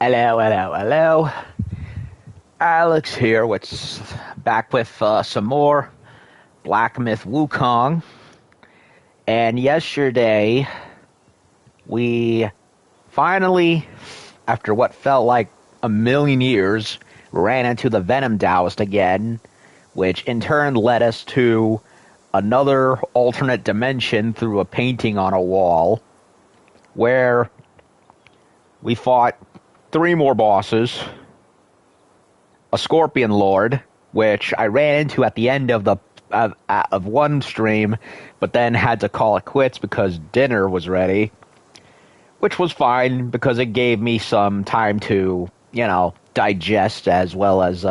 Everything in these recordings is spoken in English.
Hello, hello, hello. Alex here, back with some more Black Myth Wukong. And yesterday, we finally, after what felt like a million years, ran into the Venom Daoist again, which in turn led us to another alternate dimension through a painting on a wall, where we fought 3 more bosses, a Scorpion Lord, which I ran into at the end of one stream, but then had to call it quits because dinner was ready, which was fine because it gave me some time to, digest as well as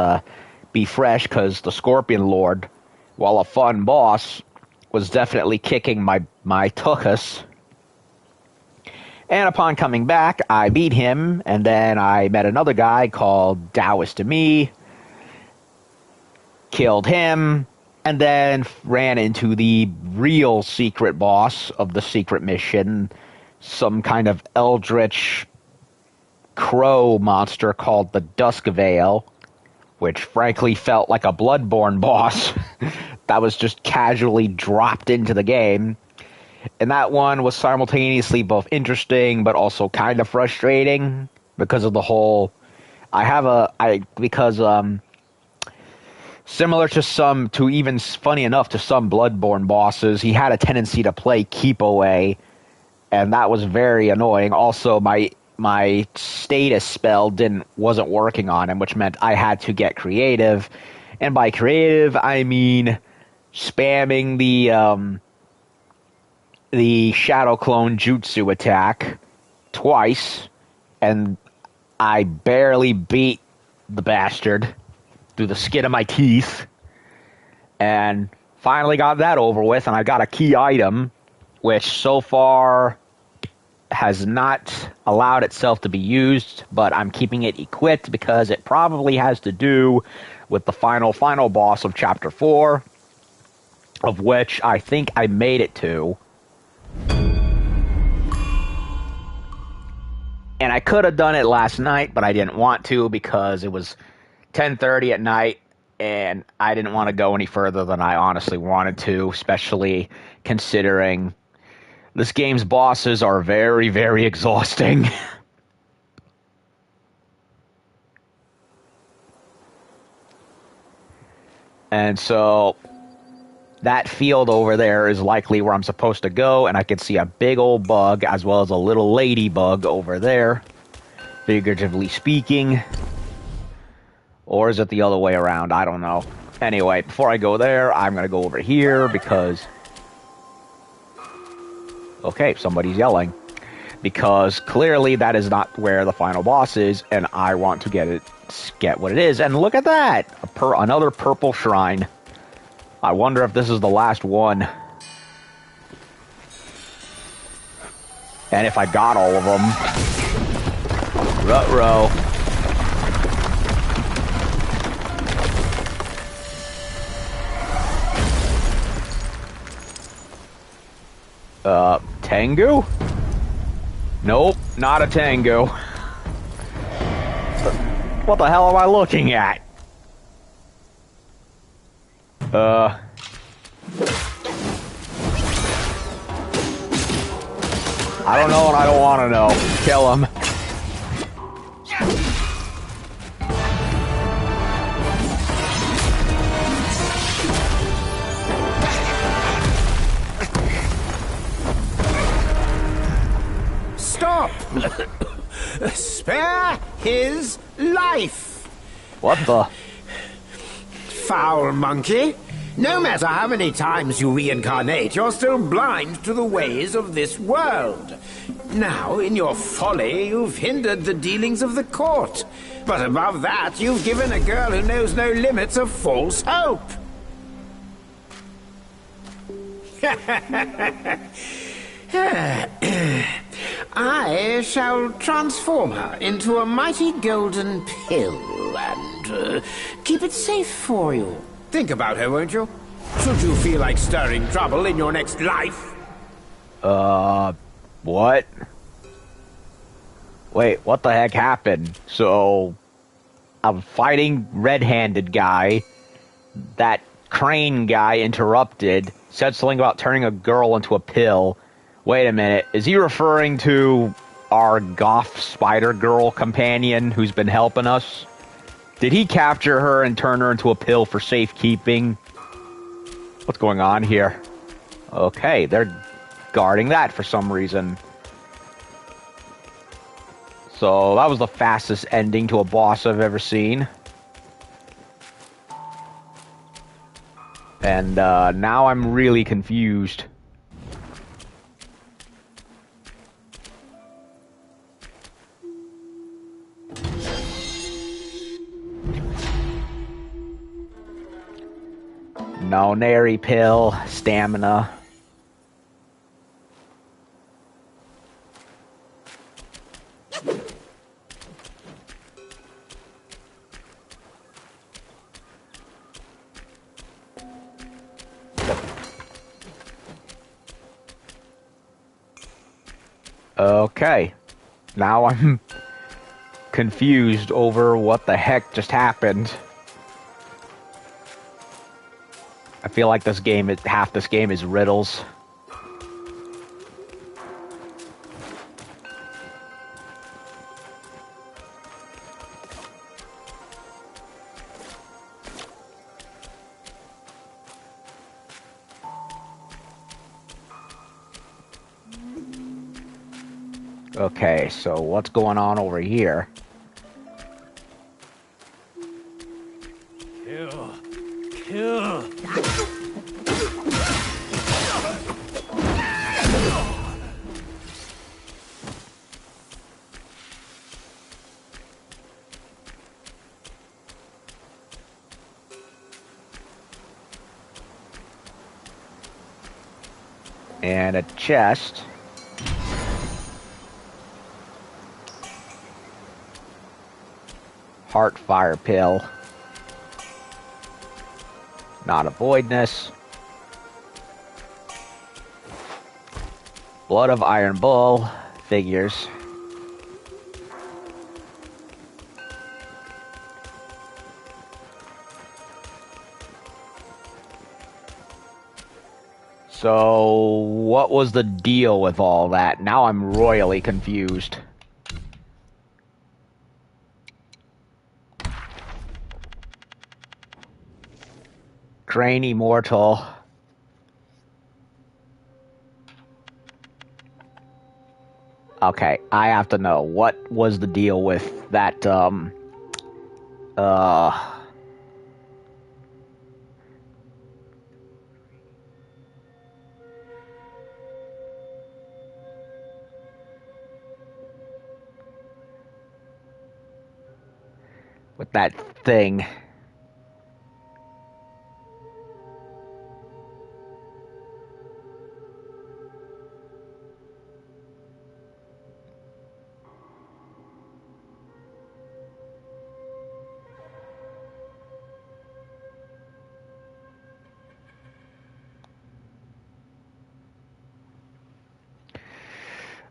be fresh, because the Scorpion Lord, while a fun boss, was definitely kicking my tuchus. And upon coming back, I beat him, and then I met another guy called Daoist to me, killed him, and then ran into the real secret boss of the secret mission, some kind of eldritch crow monster called the Dusk Veil, which frankly felt like a Bloodborne boss that was just casually dropped into the game. And that one was simultaneously both interesting but also kind of frustrating because of the whole... similar to even funny enough to some Bloodborne bosses, he had a tendency to play keep away, and that was very annoying. Also, my status spell wasn't working on him, which meant I had to get creative. And by creative, I mean spamming the Shadow Clone Jutsu attack twice, and I barely beat the bastard through the skin of my teeth, and finally got that over with, and I got a key item, which so far has not allowed itself to be used, but I'm keeping it equipped because it probably has to do with the final boss of Chapter 4, of which I think I made it to. And I could have done it last night, but I didn't want to because it was 10:30 at night, and I didn't want to go any further than I honestly wanted to, especially considering this game's bosses are very, very exhausting. And so that field over there is likely where I'm supposed to go, and I can see a big old bug as well as a little ladybug over there, figuratively speaking. Or is it the other way around? I don't know. Anyway, before I go there, I'm going to go over here because... Okay, somebody's yelling. Because clearly that is not where the final boss is, and I want to get what it is. And look at that! Another purple shrine. I wonder if this is the last one. And if I got all of them. Ruh-roh. Tengu? Nope, not a Tengu. What the hell am I looking at? I don't know and I don't want to know. Kill him. Stop! Spare his life! What the? Foul monkey! No matter how many times you reincarnate, you're still blind to the ways of this world. Now, in your folly, you've hindered the dealings of the court. But above that, you've given a girl who knows no limits a false hope. I shall transform her into a mighty golden pill and keep it safe for you. Think about her, won't you? Should you feel like stirring trouble in your next life? What? Wait, what the heck happened? So, I'm fighting red-handed guy. That crane guy interrupted, said something about turning a girl into a pill. Wait a minute, is he referring to our goth spider girl companion who's been helping us? Did he capture her and turn her into a pill for safekeeping? What's going on here? Okay, they're guarding that for some reason. So that was the fastest ending to a boss I've ever seen. And now I'm really confused. No, nary pill, stamina. Okay. Now I'm confused over what the heck just happened. I feel like this game, half this game is riddles. Okay, so what's going on over here? Kill. Kill. And a chest. Heart fire pill. Not a voidness. Blood of Iron Bull. Figures. So, what was the deal with all that? Now I'm royally confused. Crane Immortal. Okay, I have to know. What was the deal with that, with that thing?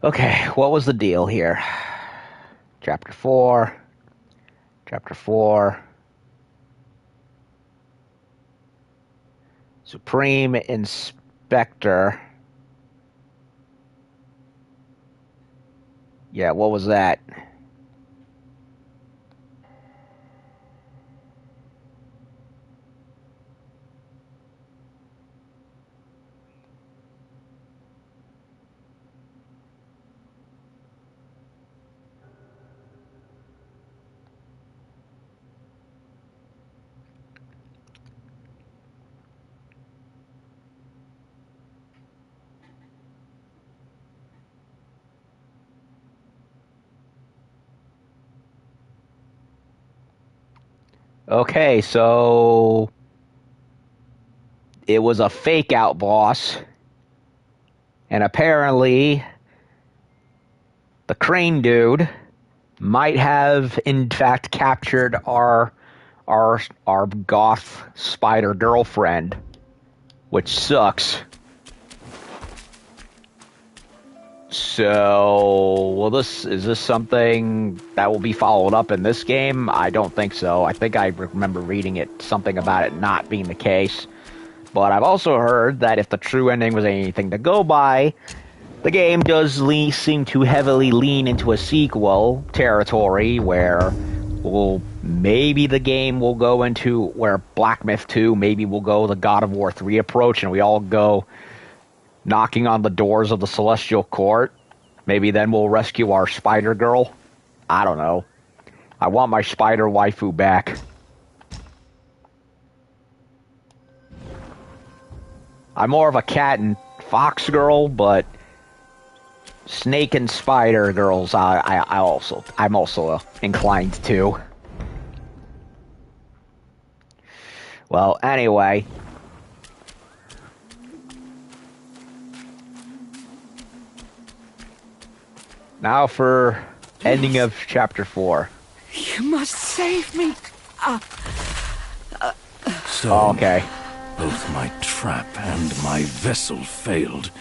Okay, what was the deal here? Chapter 4. Chapter 4. Supreme Inspector. Yeah, what was that? Okay, so it was a fake out boss, and apparently the crane dude might have in fact captured our goth spider girlfriend, which sucks. So, is this something that will be followed up in this game? I don't think so. I think I remember reading something about it not being the case. But I've also heard that if the true ending was anything to go by, the game does seem to heavily lean into a sequel territory where maybe the game will go into where Black Myth 2 maybe will go the God of War 3 approach and we all go knocking on the doors of the Celestial Court. Maybe then we'll rescue our spider girl. I don't know. I want my spider waifu back. I'm more of a cat and fox girl, but snake and spider girls I'm also inclined to. Well, anyway. Now for ending of chapter 4. You must save me. Okay. Both my trap and my vessel failed.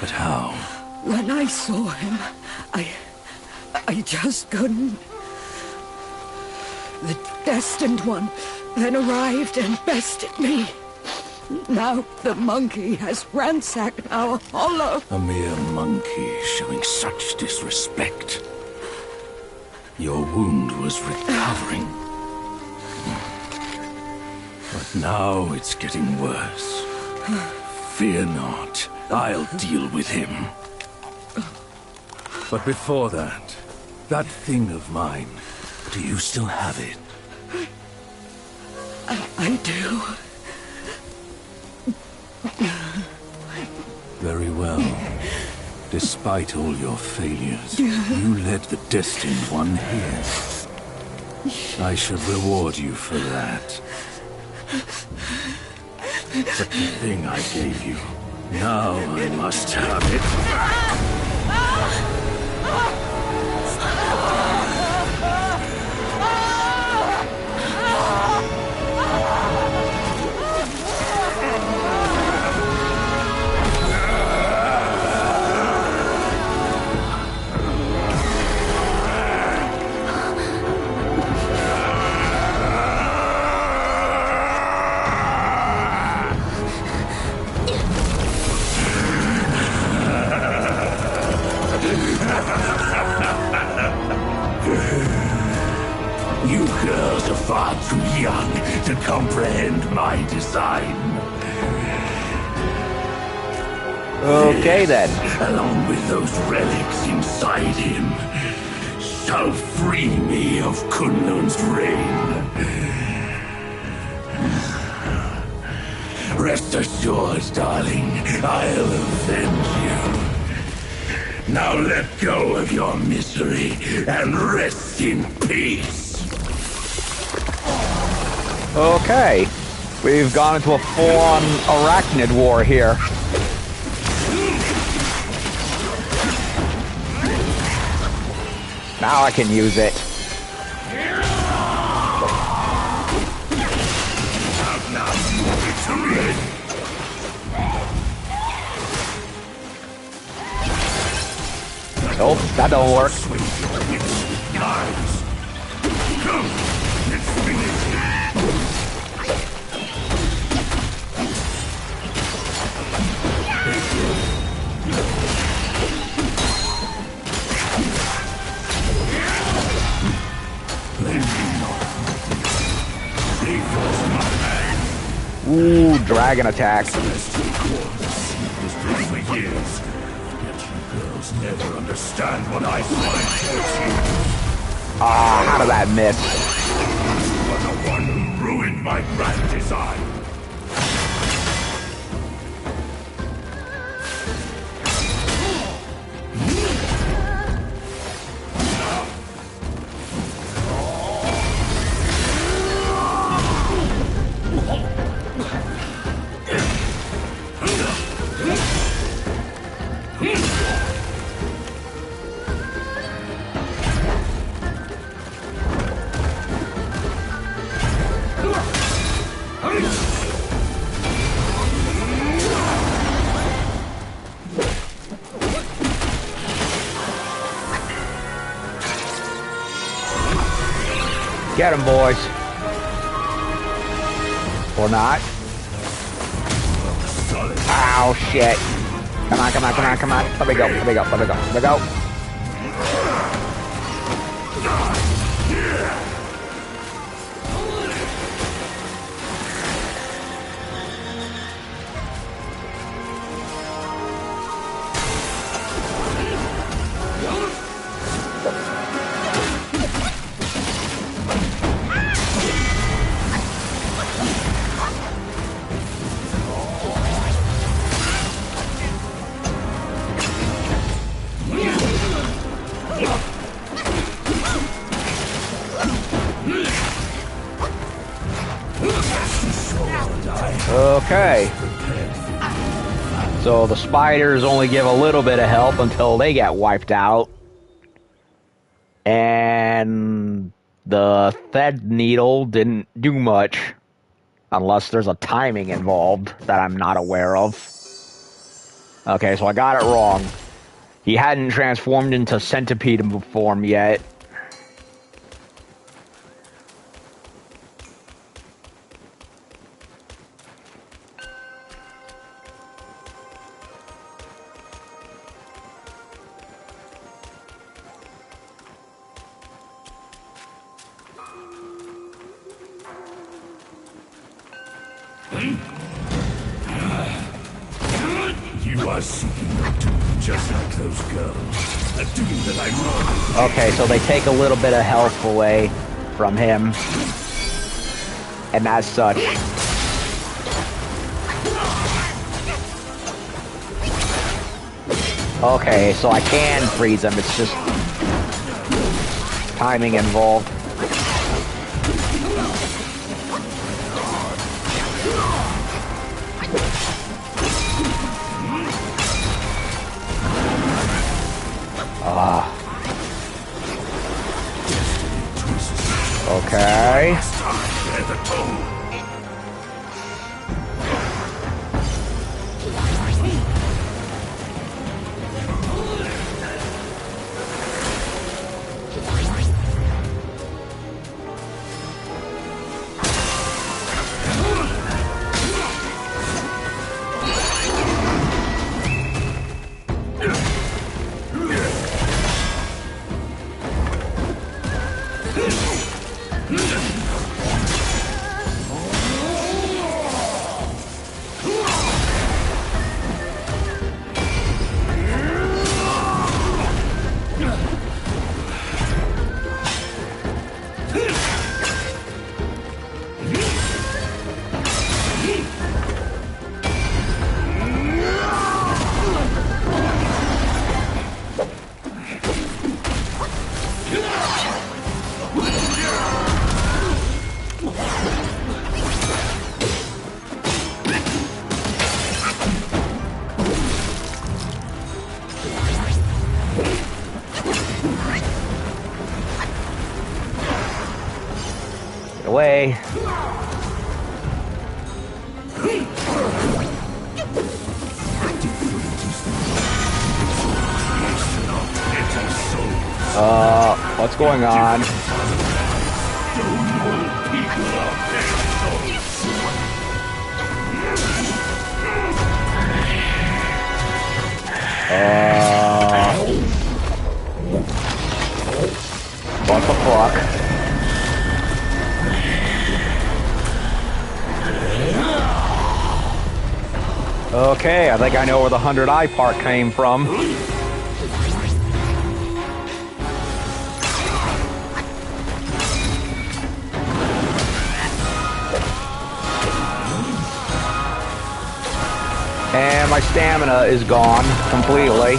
But how? When I saw him, I just couldn't. The Destined One then arrived and bested me. Now the monkey has ransacked our hollow. A mere monkey showing such disrespect. Your wound was recovering. But now it's getting worse. Fear not, I'll deal with him. But before that thing of mine, do you still have it? I do. Very well. Despite all your failures, you led the Destined One here. I should reward you for that. But the thing I gave you, now I must have it. You girls are far too young to comprehend my design. Okay then. Along with those relics inside him, shall free me of Kunlun's reign. Rest assured, darling, I'll avenge you. Now let go of your misery and rest in peace. Okay. We've gone into a full-on arachnid war here. Now I can use it. Nope, that don't work. Ooh, dragon attack. Never understand what I find towards you. Ah, how did that miss? You are the one who ruined my grand design. Get him, boys. Or not. Ow, shit. Come on, come on, come on, come on. Let me go, let me go, let me go, let me go. Okay. So the spiders only give a little bit of help until they get wiped out. And the Thed needle didn't do much. Unless there's a timing involved that I'm not aware of. Okay, so I got it wrong. He hadn't transformed into centipede form yet. You are seeking a doom just like those girls. A doom that I wrote. Okay, so they take a little bit of health away from him. And as such... Okay, so I can freeze him, it's just... timing involved. Okay. Away. What's going on? What the fuck? Okay, I think I know where the 100-eye part came from. And my stamina is gone completely.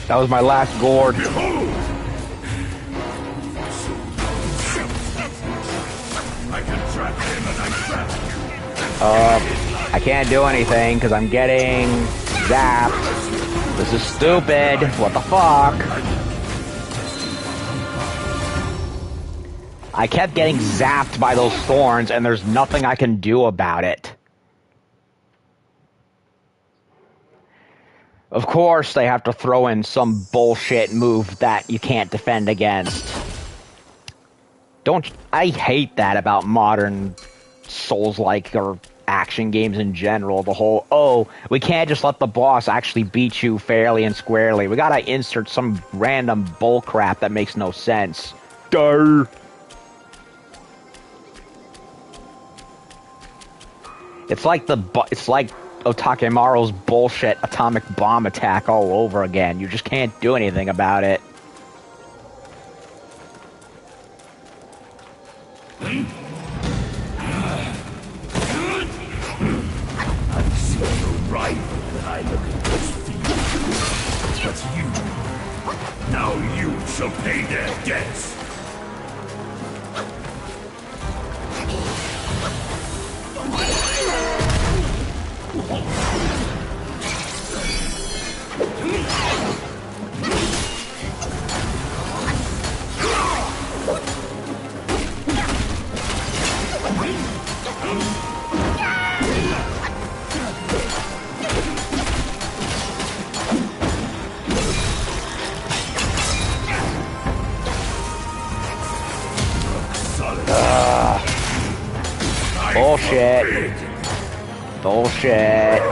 That was my last gourd. I can trap him and I trap you. I can't do anything because I'm getting zapped. This is stupid. What the fuck? I kept getting zapped by those thorns and there's nothing I can do about it. Of course, they have to throw in some bullshit move that you can't defend against. I hate that about modern Souls-like or action games in general. The whole, oh, we can't just let the boss actually beat you fairly and squarely. We gotta insert some random bullcrap that makes no sense. Duh. It's like Otakemaru's bullshit atomic bomb attack all over again. You just can't do anything about it. I see no rival when I look at those feet. But you, now you shall pay their debts. Bullshit. Bullshit.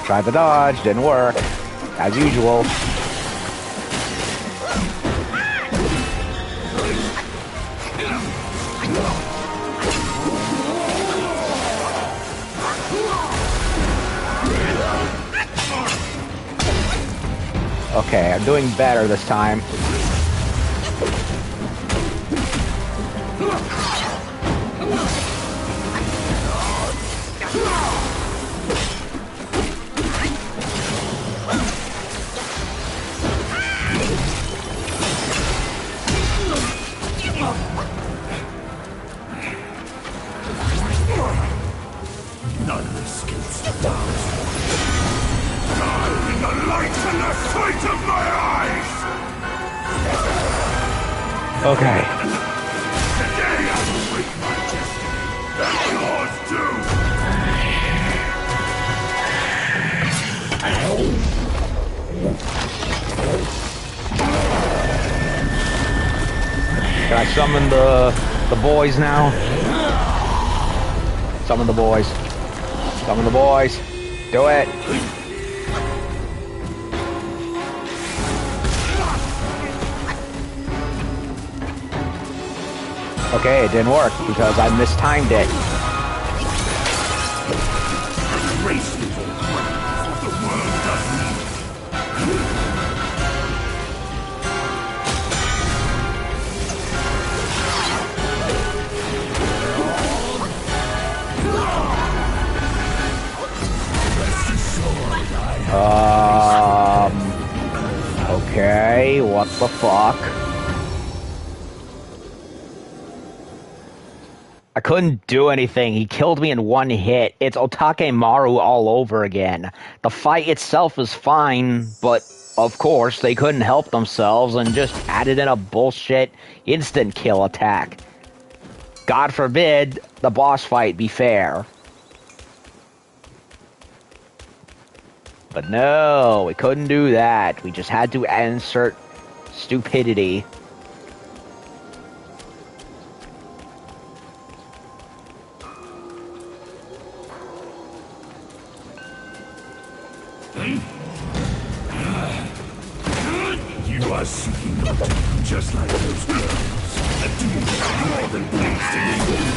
Tried the dodge, didn't work. As usual. Okay, I'm doing better this time. None escapes the house. Die in the light and the sight of my eyes! Okay. Today I will break my destiny. And yours too! Can I summon the boys now? Summon the boys. Summon the boys. Do it. Okay, it didn't work because I mistimed it. Race before the world does need. Okay, what the fuck? I couldn't do anything. He killed me in one hit. It's Otakemaru all over again. The fight itself is fine, but of course they couldn't help themselves and just added in a bullshit instant kill attack. God forbid the boss fight be fair. But no, we couldn't do that. We just had to insert stupidity. You are seeking just like those girls. More than pleased to meet you.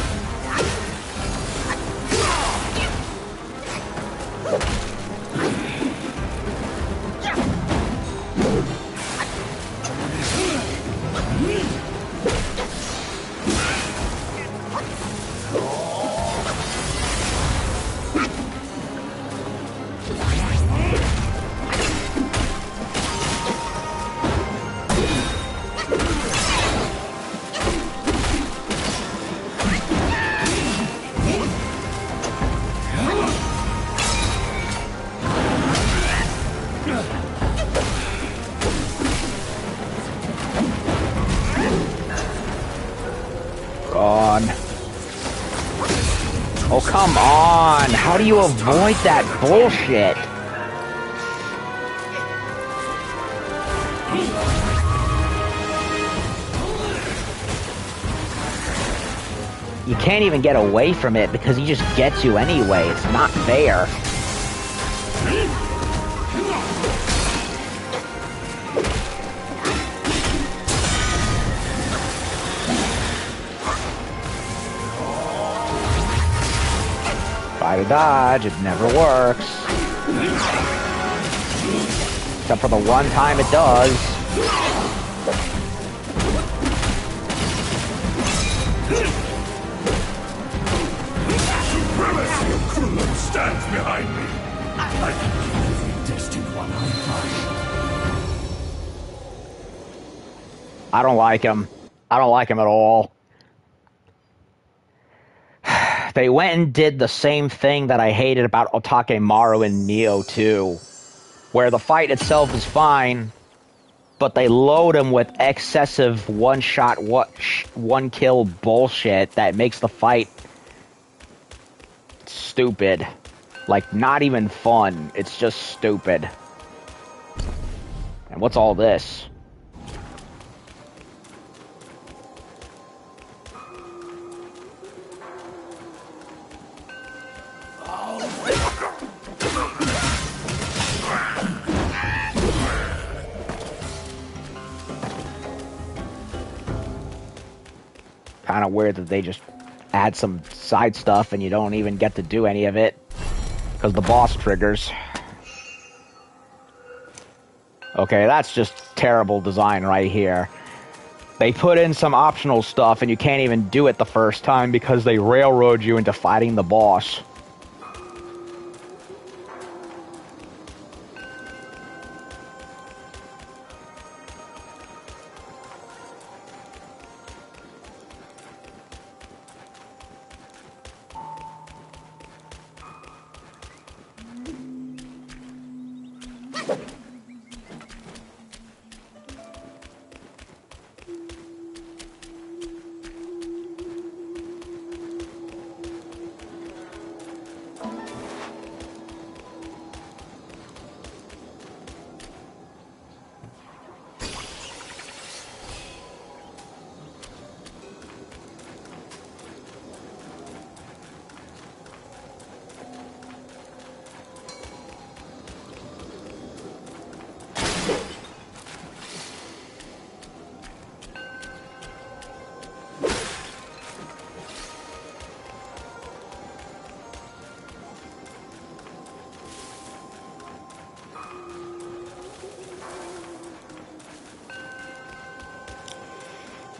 Oh, come on! How do you avoid that bullshit? You can't even get away from it because he just gets you anyway. It's not fair. Try to dodge, it never works. Except for the one time it does. Supremacy of Kunlun stands behind me. I can kill the destined one I find. I don't like him. I don't like him at all. They went and did the same thing that I hated about Otakemaru and Neo 2, where the fight itself is fine, but they load him with excessive one-shot, one-kill bullshit that makes the fight stupid. Like, not even fun. It's just stupid. And what's all this? Kind of weird that they just add some side stuff and you don't even get to do any of it because the boss triggers. Okay, that's just terrible design right here. They put in some optional stuff and you can't even do it the first time because they railroad you into fighting the boss.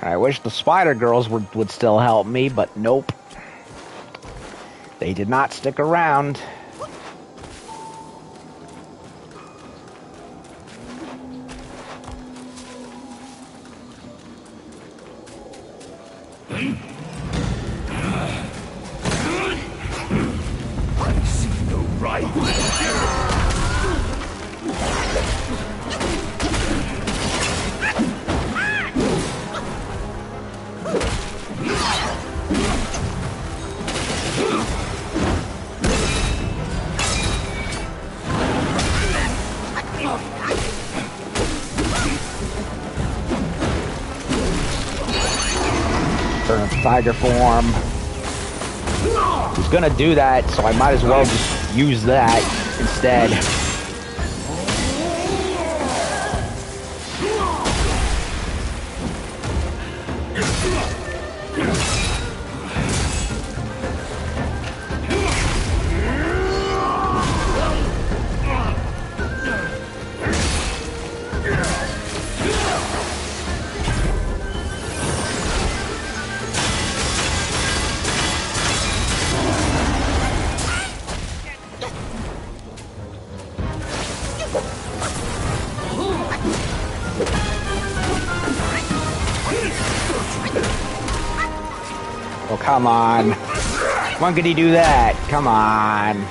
I wish the Spider Girls would still help me, but nope. They did not stick around. I see no rival. Turn into tiger form. He's gonna do that, so I might as well just use that instead. Come on. When could he do that? Come on.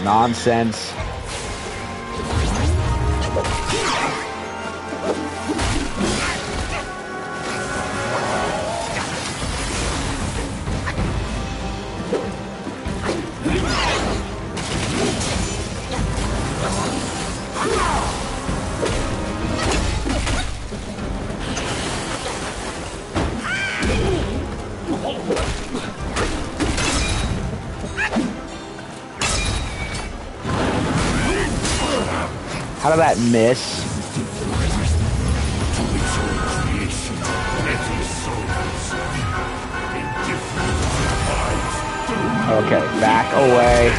Nonsense. How did that miss? Okay, back away.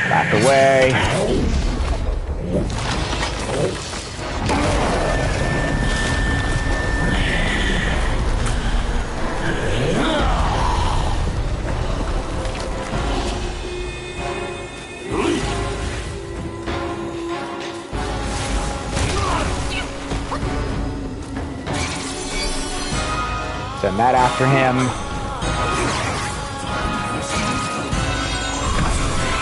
Back away. Send that after him.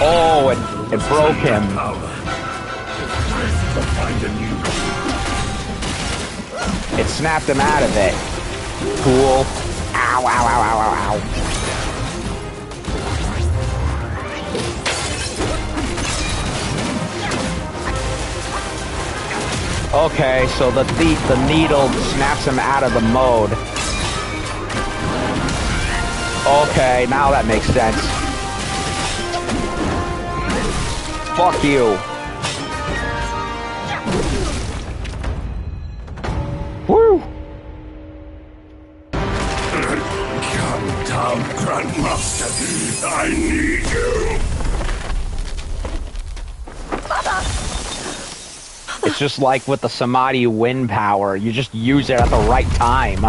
Oh, it broke him. It snapped him out of it. Cool. Ow, ow, ow, ow, ow, ow. Okay, so the needle snaps him out of the mode. Okay, now that makes sense. Fuck you. Woo! Come down, Grandmaster. I need you. It's just like with the Samadhi wind power. You just use it at the right time.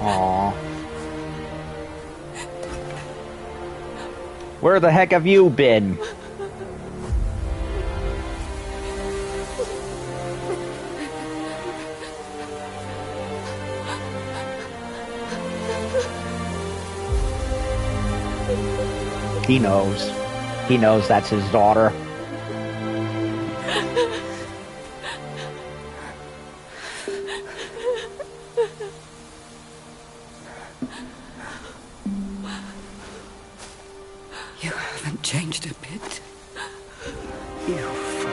Aww. Where the heck have you been? He knows. He knows that's his daughter. You haven't changed a bit. You fool.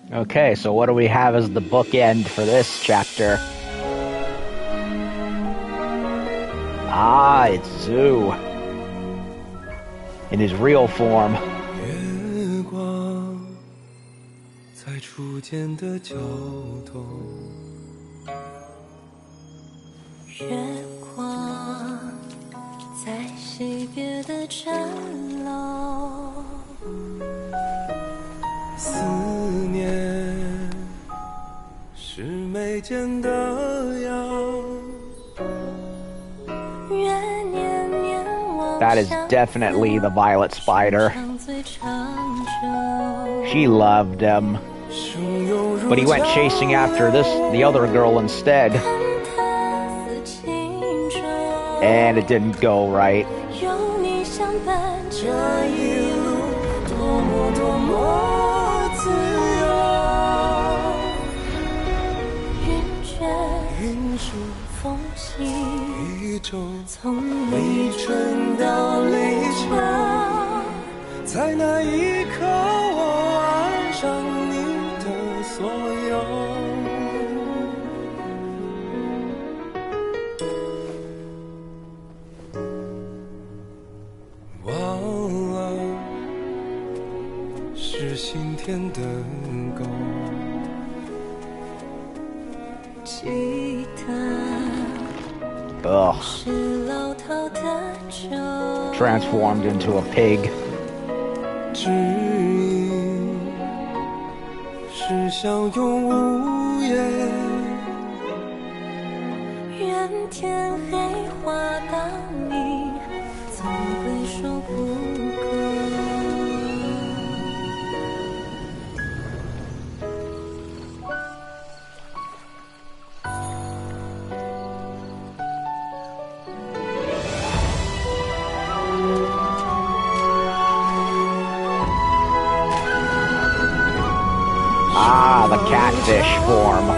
Okay, so what do we have as the bookend for this chapter? Ah, it's Zu. In his real form. 月光在初见的交通，月光在惜别的城楼，思念是眉间的痒，愿念念 That is definitely the violet spider. She loved him. But he went chasing after the other girl instead. And it didn't go right. Ugh. Transformed into a pig. Ah, the catfish form.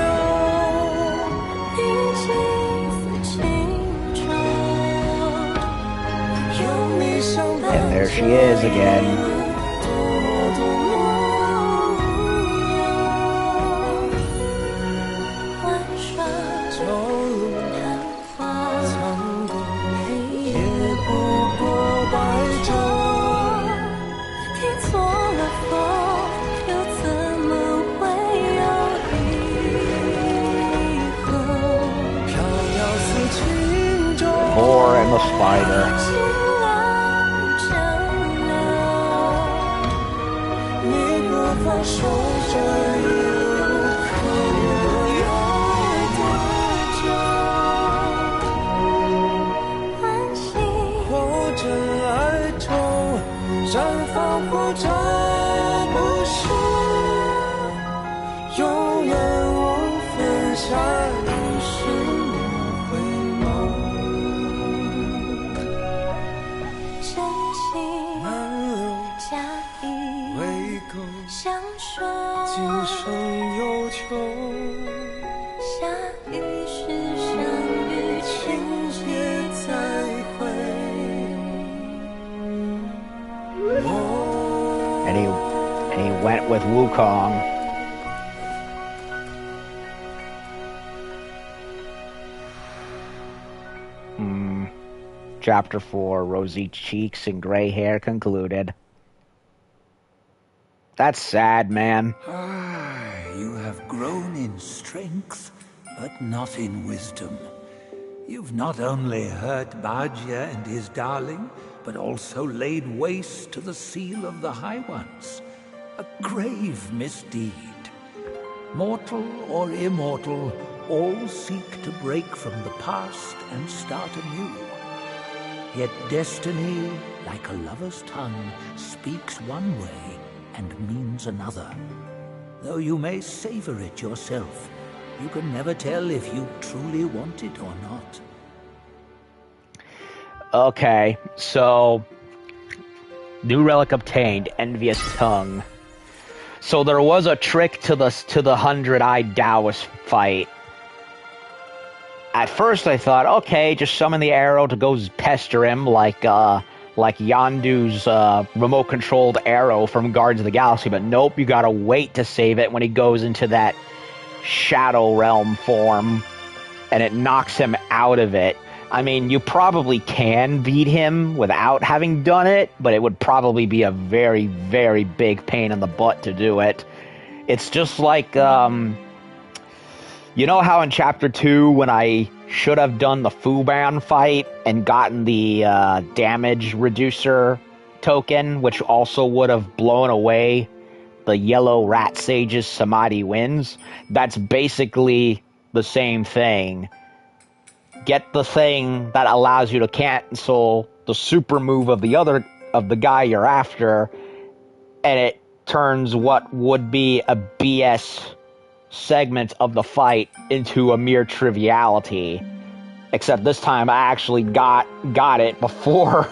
And there she is again. More and the spider. And he went with Wukong. Chapter 4, Rosy Cheeks and Gray Hair concluded. That's sad, man. You have grown in strength, but not in wisdom. You've not only hurt Bajia and his darling, but also laid waste to the seal of the High Ones. A grave misdeed. Mortal or immortal, all seek to break from the past and start anew. Yet destiny, like a lover's tongue, speaks one way and means another. Though you may savor it yourself, you can never tell if you truly want it or not. Okay, so new relic obtained, envious tongue. So there was a trick to the 100-eyed Daoist fight. At first I thought, okay, just summon the arrow to go pester him like Yondu's remote-controlled arrow from Guardians of the Galaxy, but nope, you gotta wait to save it when he goes into that Shadow Realm form, and it knocks him out of it. I mean, you probably can beat him without having done it, but it would probably be a very, very big pain in the butt to do it. It's just like, you know how in Chapter 2, when I should have done the Fuban fight and gotten the damage reducer token, which also would have blown away the yellow rat sage's Samadhi Winds? That's basically the same thing. Get the thing that allows you to cancel the super move of the guy you're after, and it turns what would be a BS segment of the fight into a mere triviality. Except this time I actually got it before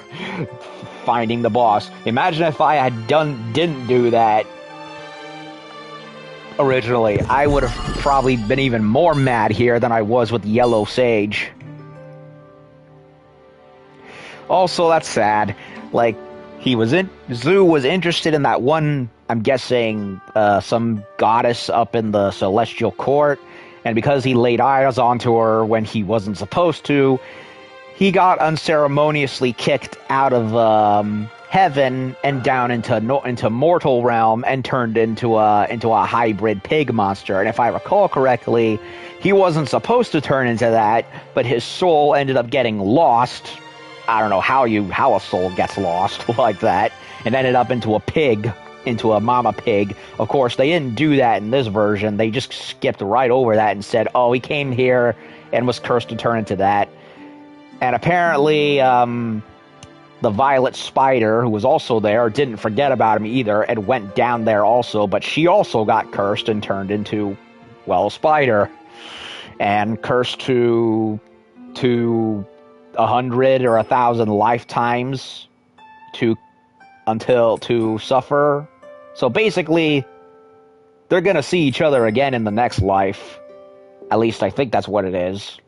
finding the boss. Imagine if I didn't do that originally. I would have probably been even more mad here than I was with Yellow Sage. Also, that's sad. Like, Zu was interested in that one, I'm guessing, some goddess up in the Celestial Court, and because he laid eyes onto her when he wasn't supposed to, he got unceremoniously kicked out of heaven and down into mortal realm and turned into a hybrid pig monster. And if I recall correctly, he wasn't supposed to turn into that, but his soul ended up getting lost. I don't know how a soul gets lost like that, and ended up into a pig, into a mama pig. Of course, they didn't do that in this version. They just skipped right over that and said, oh, he came here and was cursed to turn into that. And apparently, the Violet Spider, who was also there, didn't forget about him either and went down there also, but she also got cursed and turned into, well, a spider. And cursed to 100 or 1,000 lifetimes to suffer. So basically, they're gonna see each other again in the next life. At least I think that's what it is.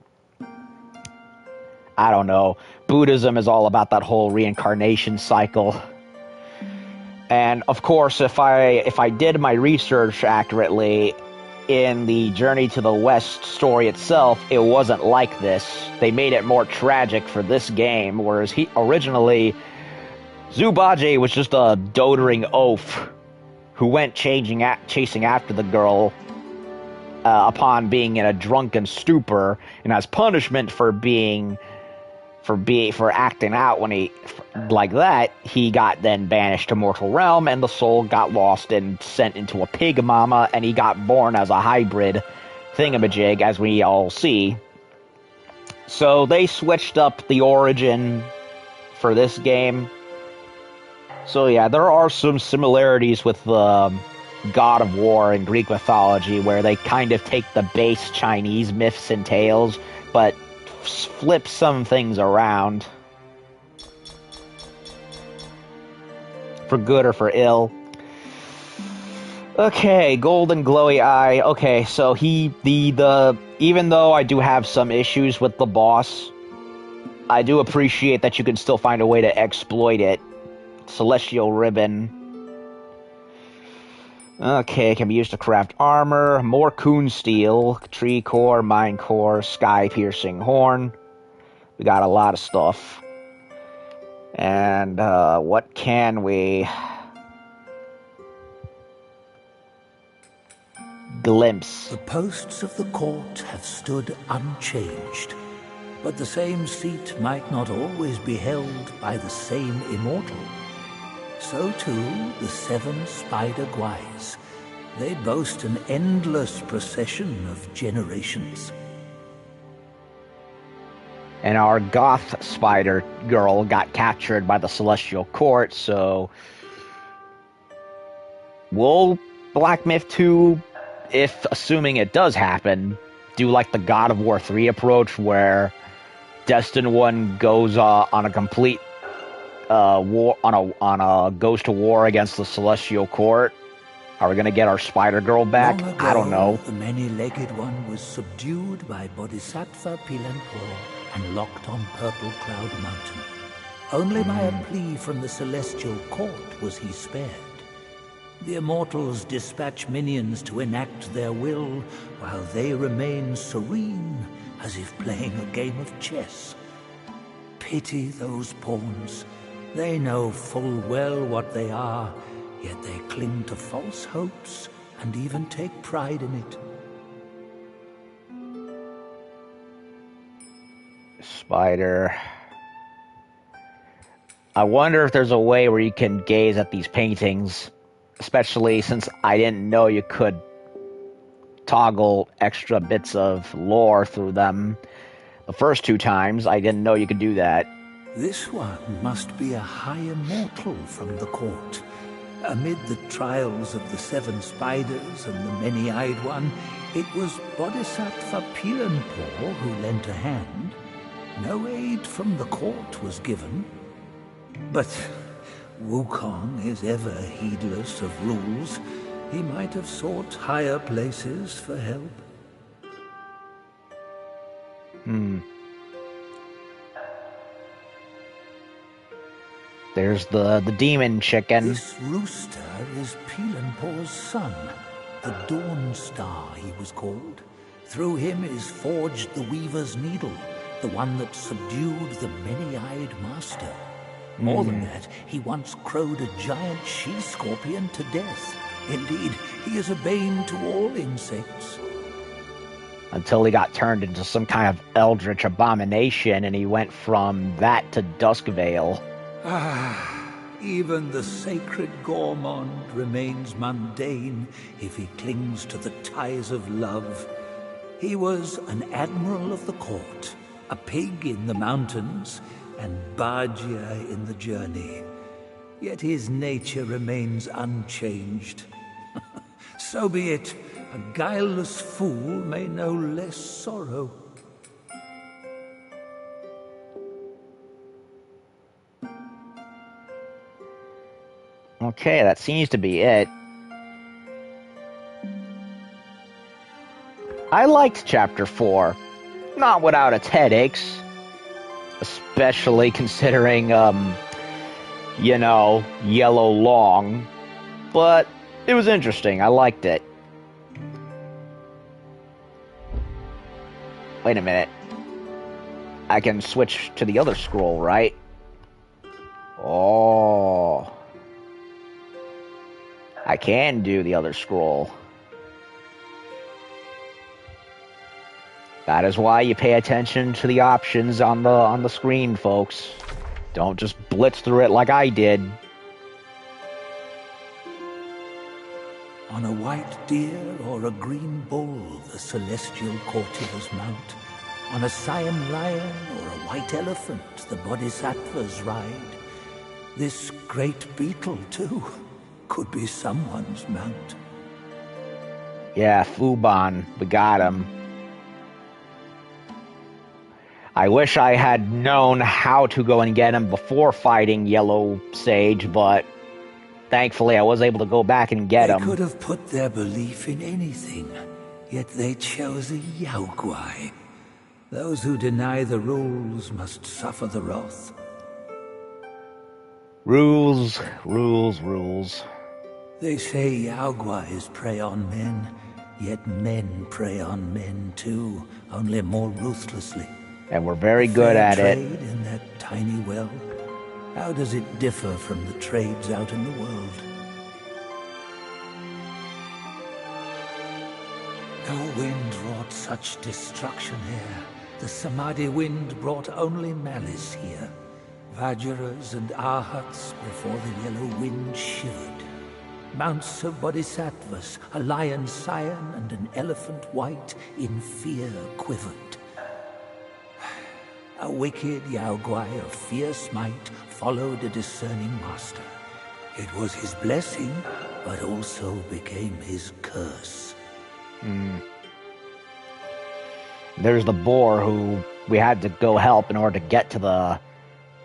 I don't know. Buddhism is all about that whole reincarnation cycle. And of course, if I did my research accurately, in the Journey to the West story itself, it wasn't like this. They made it more tragic for this game, whereas originally, Zubaji was just a doddering oaf who went chasing after the girl upon being in a drunken stupor, and as punishment for acting out like that, he got then banished to mortal realm, and the soul got lost and sent into a pig mama, and he got born as a hybrid thingamajig, as we all see. So they switched up the origin for this game. So yeah, there are some similarities with the God of War in Greek mythology, where they kind of take the base Chinese myths and tales, but flip some things around. For good or for ill. Okay, golden glowy eye. Okay, so even though I do have some issues with the boss, I do appreciate that you can still find a way to exploit it. Celestial ribbon. Okay, can be used to craft armor, more coon steel, tree core, mine core, sky piercing horn. We got a lot of stuff. And what can we glimpse? The posts of the court have stood unchanged, but the same seat might not always be held by the same immortal. So too the 7 spider guys. They boast an endless procession of generations. And our goth spider girl got captured by the Celestial Court, so will Black Myth 2, if assuming it does happen, do like the God of War 3 approach, where Destined One goes on a complete war goes to war against the Celestial Court? Are we gonna get our Spider Girl back? Long ago, I don't know. The many-legged one was subdued by Bodhisattva Pilanpur and locked on Purple Cloud Mountain. Only by a plea from the Celestial Court was he spared. The Immortals dispatch minions to enact their will, while they remain serene, as if playing a game of chess. Pity those pawns. They know full well what they are, yet they cling to false hopes and even take pride in it. Spider. I wonder if there's a way where you can gaze at these paintings, especially since I didn't know you could toggle extra bits of lore through them. The first 2 times, I didn't know you could do that. This one must be a high immortal from the court. Amid the trials of the 7 spiders and the many-eyed one, it was Bodhisattva Pilanpo who lent a hand. No aid from the court was given. But Wukong is ever heedless of rules. He might have sought higher places for help. There's the demon chicken. This rooster is Pilanpo's son, the Dawn Star he was called. Through him is forged the Weaver's Needle, the one that subdued the many-eyed master. More than that, he once crowed a giant she-scorpion to death. Indeed, he is a bane to all insects. Until he got turned into some kind of eldritch abomination, and he went from that to Duskvale. Even the sacred gourmand remains mundane if he clings to the ties of love. He was an admiral of the court, a pig in the mountains, and bargier in the journey. Yet his nature remains unchanged. So be it. A guileless fool may know less sorrow. Okay, that seems to be it. I liked Chapter 4. Not without its headaches. Especially considering, Yellow Long. But it was interesting. I liked it. Wait a minute. I can switch to the other scroll, right? Oh. I can do the other scroll. That is why you pay attention to the options on the screen, folks. Don't just blitz through it like I did. On a white deer or a green bull the celestial courtiers mount. On a cyan lion or a white elephant the bodhisattvas ride. This great beetle, too, could be someone's mount. Yeah, Fuban, we got him. I wish I had known how to go and get him before fighting Yellow Sage, but thankfully I was able to go back and get him. They could have put their belief in anything, yet they chose a Yaoguai. Those who deny the rules must suffer the wrath. Rules, rules, rules. They say Yaoguais prey on men, yet men prey on men too, only more ruthlessly. And we're very good at it. Trade in that tiny well. How does it differ from the trades out in the world? No wind wrought such destruction here. The Samadhi wind brought only malice here. Vajras and Arhats before the yellow wind shivered. Mounts of bodhisattvas, a lion scion and an elephant white, in fear quivered. A wicked Yaoguai of fierce might followed a discerning master. It was his blessing, but also became his curse. There's the boar who we had to go help in order to get to the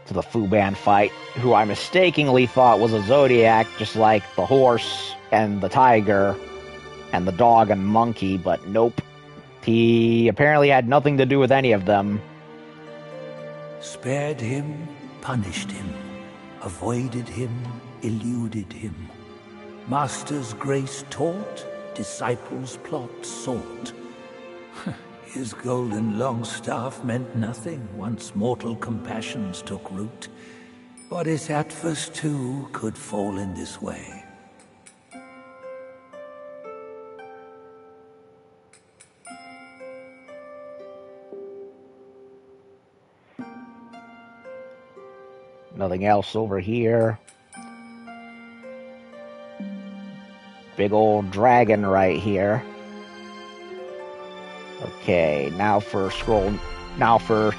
Fuban fight, who I mistakenly thought was a Zodiac, just like the horse and the tiger and the dog and monkey, but nope. He apparently had nothing to do with any of them. Spared him, punished him, avoided him, eluded him. Master's grace taught, disciples' plot sought. His golden long staff meant nothing once mortal compassions took root. Bodhisattvas too could fall in this way. Nothing else over here. Big old dragon right here. Okay, now for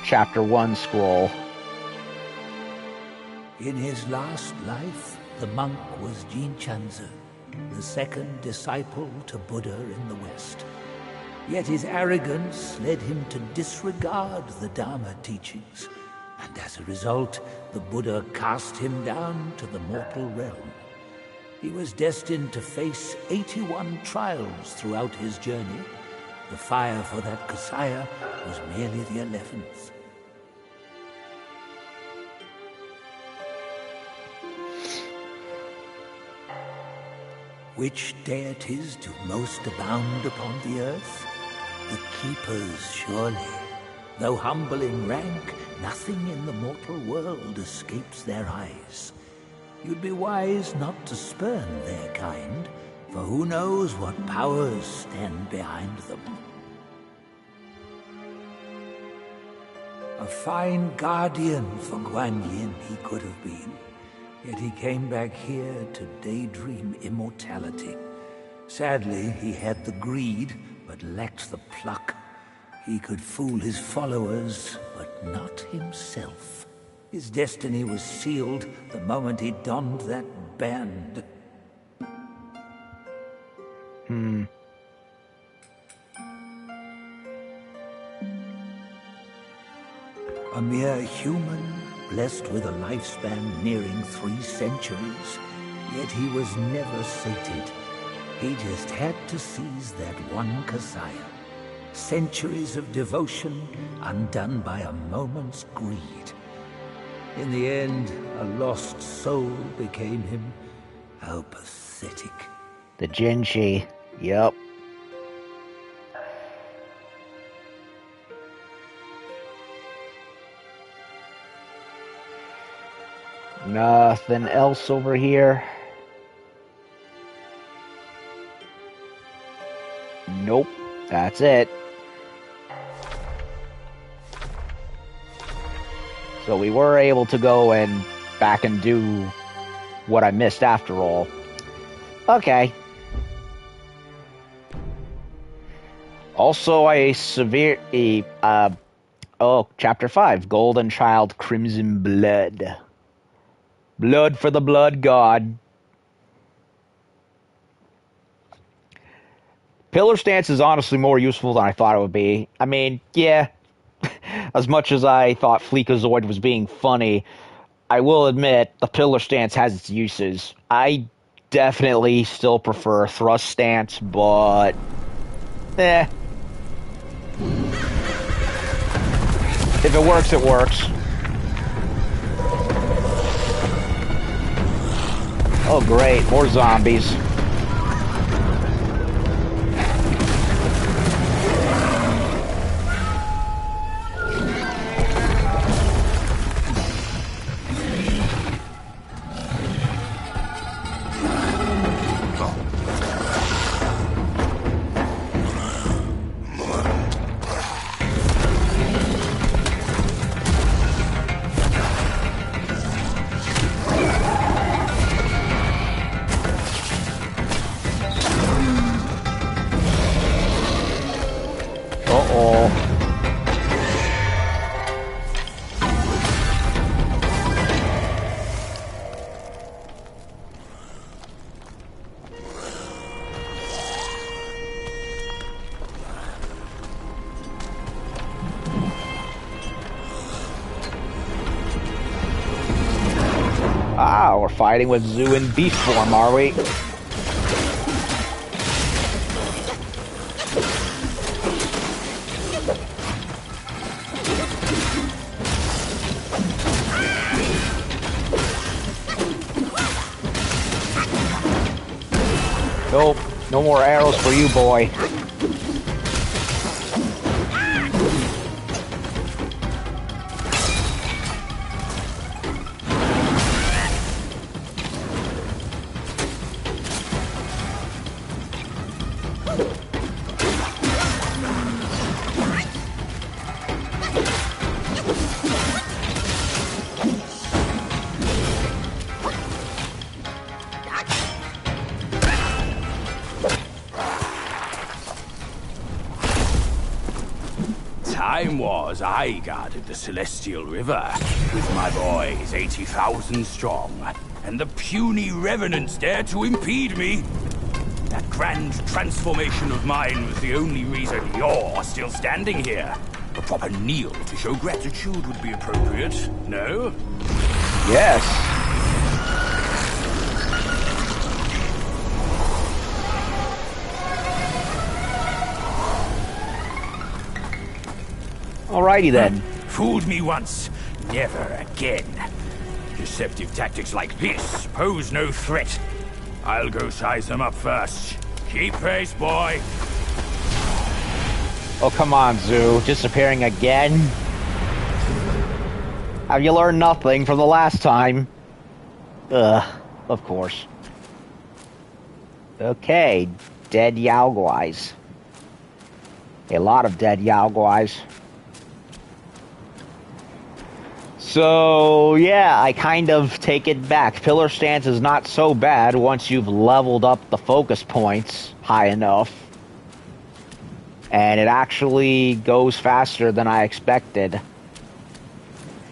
chapter 1 scroll. In his last life, the monk was Jinchanzi, the second disciple to Buddha in the West. Yet his arrogance led him to disregard the Dharma teachings, and as a result, the Buddha cast him down to the mortal realm. He was destined to face 81 trials throughout his journey. The fire for that Kasaya was merely the 11th. Which deities do most abound upon the earth? The Keepers, surely. Though humble in rank, nothing in the mortal world escapes their eyes. You'd be wise not to spurn their kind, for who knows what powers stand behind them. A fine guardian for Guan Yin he could have been, yet he came back here to daydream immortality. Sadly, he had the greed, but lacked the pluck. He could fool his followers, but not himself. His destiny was sealed the moment he donned that band. A mere human, blessed with a lifespan nearing 3 centuries, yet he was never sated. He just had to seize that one Kasaya. Centuries of devotion undone by a moment's greed. In the end, a lost soul became him. How pathetic. The Jinchi. Yep. Nothing else over here. Nope. That's it. So we were able to go and back and do what I missed after all. Okay. Also, Chapter 5, Golden Child, Crimson Blood. Blood for the Blood God. Pillar stance is honestly more useful than I thought it would be. I mean, yeah, as much as I thought Fleekazoid was being funny, I will admit the pillar stance has its uses. I definitely still prefer thrust stance, but if it works, it works. Oh great, more zombies. Ah, we're fighting with Zoo in beast form, are we? Nope, no more arrows for you, boy. time was I guarded the Celestial River with my boys 80,000 strong, and the puny revenants dared to impede me. That grand transformation of mine was the only reason you're still standing here. A proper kneel to show gratitude would be appropriate, no? Yes. Alrighty then. Fooled me once, never again. Deceptive tactics like this pose no threat. I'll go size them up first. Keep pace, boy. Oh, come on, Zoo. Disappearing again? Have you learned nothing from the last time? Ugh, of course. Okay, dead Yaoguais. A lot of dead Yaoguais. So, yeah, I kind of take it back. Pillar Stance is not so bad once you've leveled up the focus points high enough. And it actually goes faster than I expected.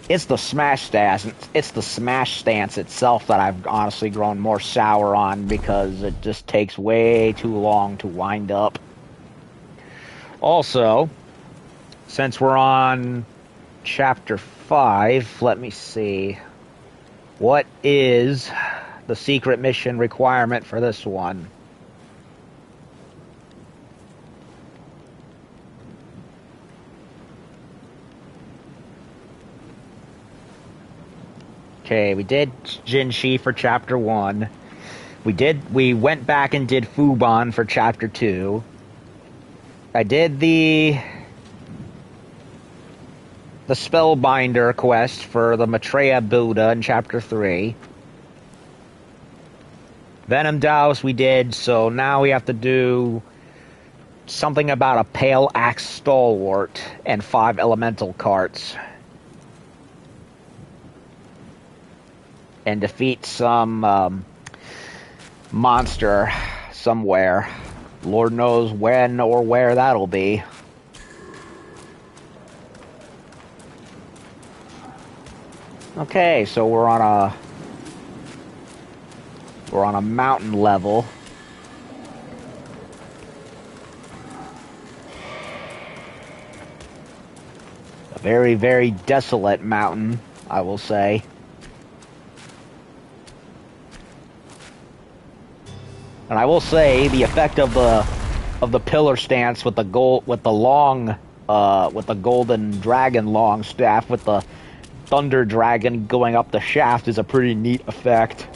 It's the smash stance. It's the smash stance itself that I've honestly grown more sour on because it just takes way too long to wind up. Also, since we're on Chapter 5, let me see. What is the secret mission requirement for this one? Okay, we did Jinshi for Chapter 1. We went back and did Fuban for Chapter 2. I did the Spellbinder quest for the Maitreya Buddha in Chapter 3. Venom Daoist we did, so now we have to do something about a Pale Axe Stalwart and 5 elemental carts. And defeat some monster somewhere. Lord knows when or where that'll be. Okay, so we're on a mountain level. A very, very desolate mountain, I will say. And I will say the effect of the pillar stance with the golden dragon long staff with the thunder dragon going up the shaft is a pretty neat effect.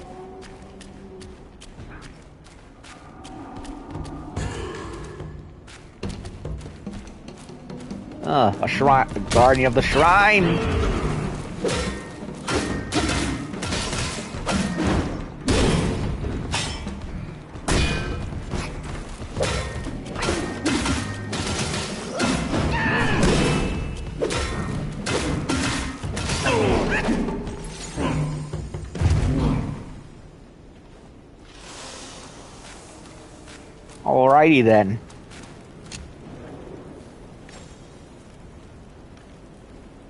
A shrine, a guardian of the shrine. Alrighty then.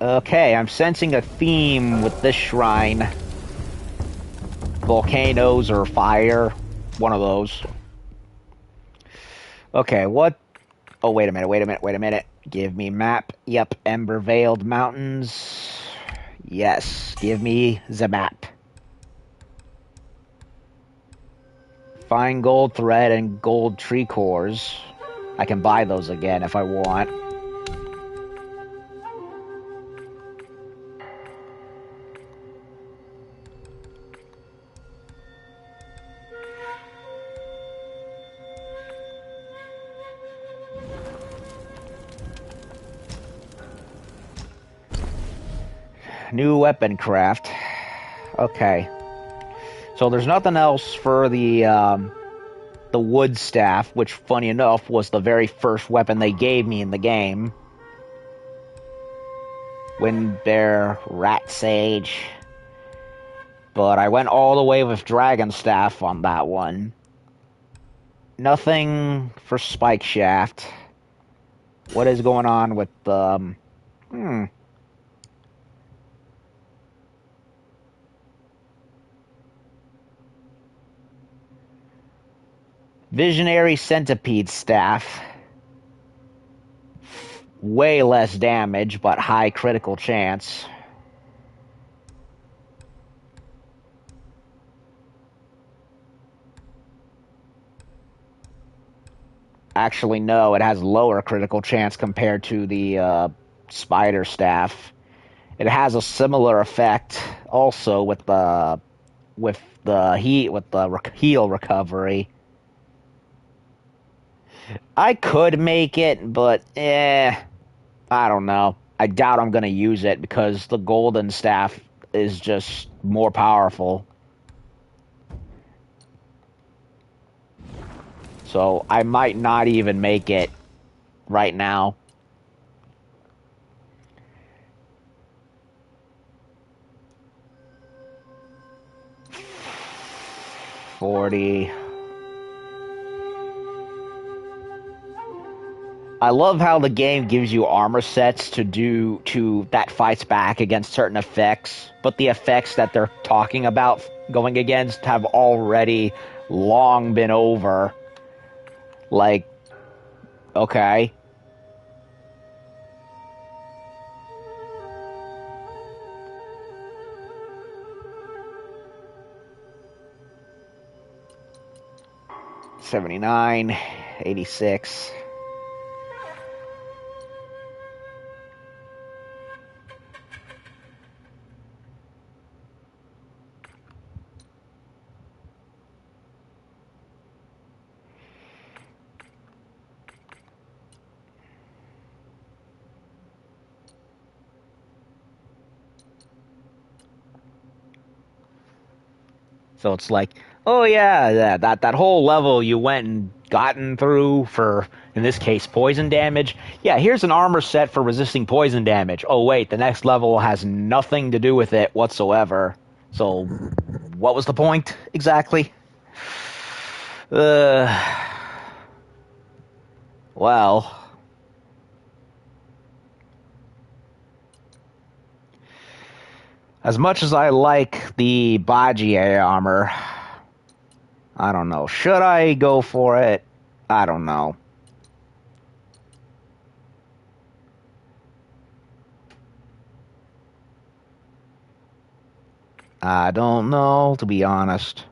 Okay, I'm sensing a theme with this shrine. Volcanoes or fire. One of those. Okay, what? Oh, wait a minute. Give me map. Yep, Ember Veiled Mountains. Yes, give me the map. Fine gold thread and gold tree cores. I can buy those again if I want. New weapon craft. Okay. So there's nothing else for the wood staff, which, funny enough, was the very first weapon they gave me in the game. Wind Bear, Rat Sage. But I went all the way with Dragon Staff on that one. Nothing for Spike Shaft. What is going on with Hmm. Visionary Centipede Staff. Way less damage, but high critical chance. Actually, no, it has lower critical chance compared to the Spider Staff. It has a similar effect also with the heal recovery. I could make it, but I don't know. I doubt I'm gonna use it because the golden staff is just more powerful. So I might not even make it right now. $40. I love how the game gives you armor sets that fights back against certain effects, but the effects that they're talking about going against have already long been over. Like, okay. $79, $86. So it's like, oh yeah, that whole level you went and gotten through for, in this case, poison damage. Yeah, here's an armor set for resisting poison damage. Oh wait, the next level has nothing to do with it whatsoever. So, what was the point exactly? Well. As much as I like the Bajier armor, I don't know. Should I go for it? I don't know. I don't know, to be honest.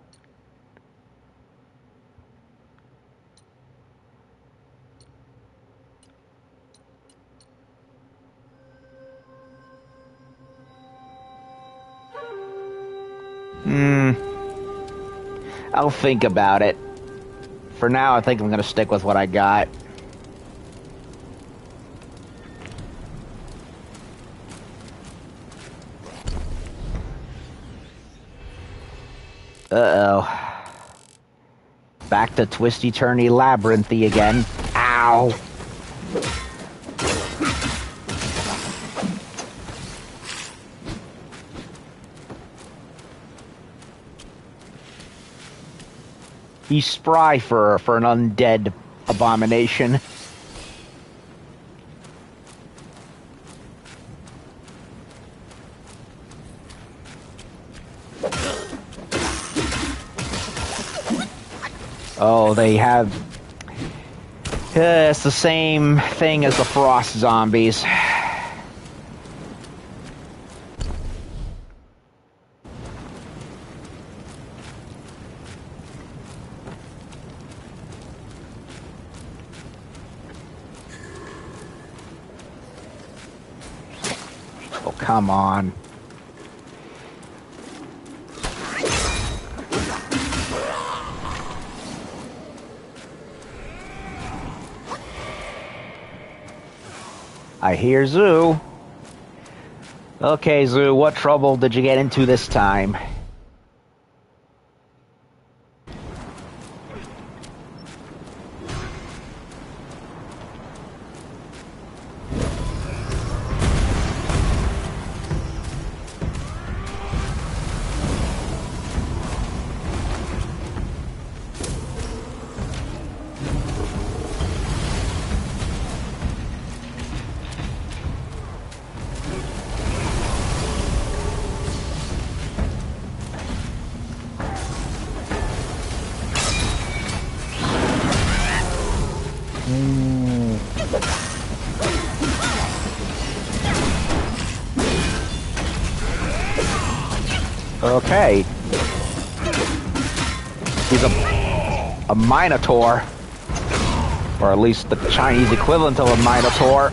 I'll think about it. For now, I think I'm going to stick with what I got. Uh-oh. Back to twisty-turny labyrinthy again. Ow! He's spry for an undead abomination. Oh, they have... it's the same thing as the frost zombies. Oh, come on. I hear Zoo. Okay, Zoo, what trouble did you get into this time? Okay. He's a Minotaur. Or at least the Chinese equivalent of a Minotaur.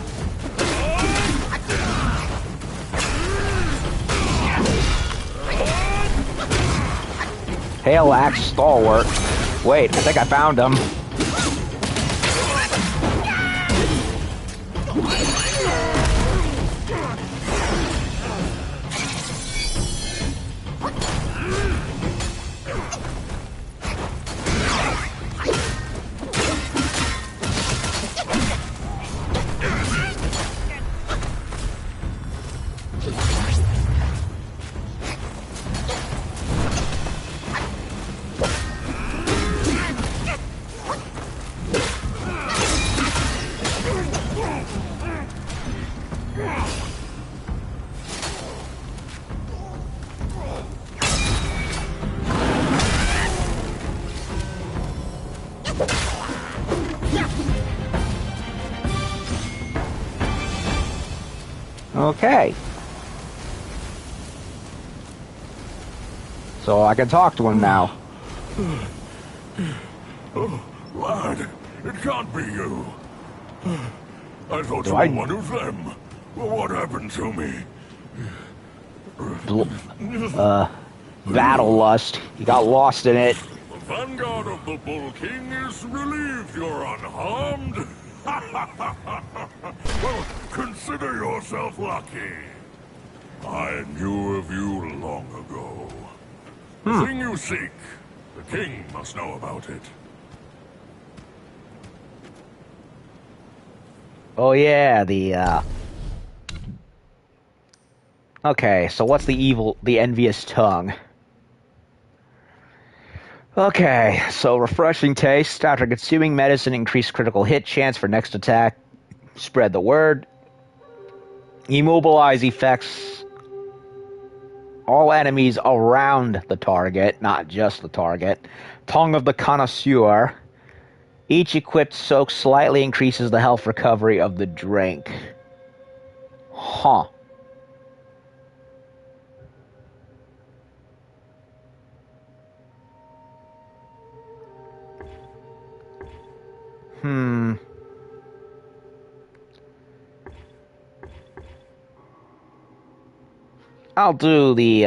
Hail Axe Stalwart. Wait, I think I found him. Okay. So I can talk to him now. Oh, lad, it can't be you. I thought you I- were one of them. What happened to me? Battle Lust. He got lost in it. The vanguard of the Bull King is relieved you're unharmed. Well, consider yourself lucky. I knew of you long ago. The thing you seek, the king must know about it. Oh yeah, Okay, so what's the envious tongue? Okay, so refreshing taste. After consuming medicine, increase critical hit chance for next attack. Spread the word. Immobilize effects all enemies around the target, not just the target. Tongue of the Connoisseur. Each equipped soak slightly increases the health recovery of the drink. Huh. I'll do the,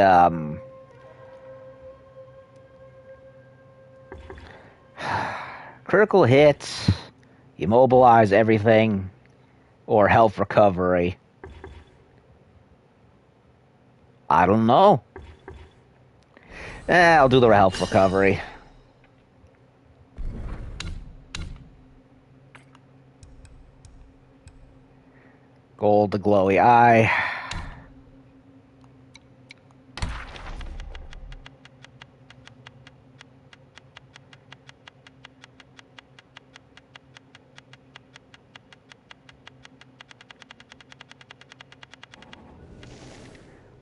critical hits, immobilize everything, or health recovery. I don't know. I'll do the health recovery. Gold, the glowy eye.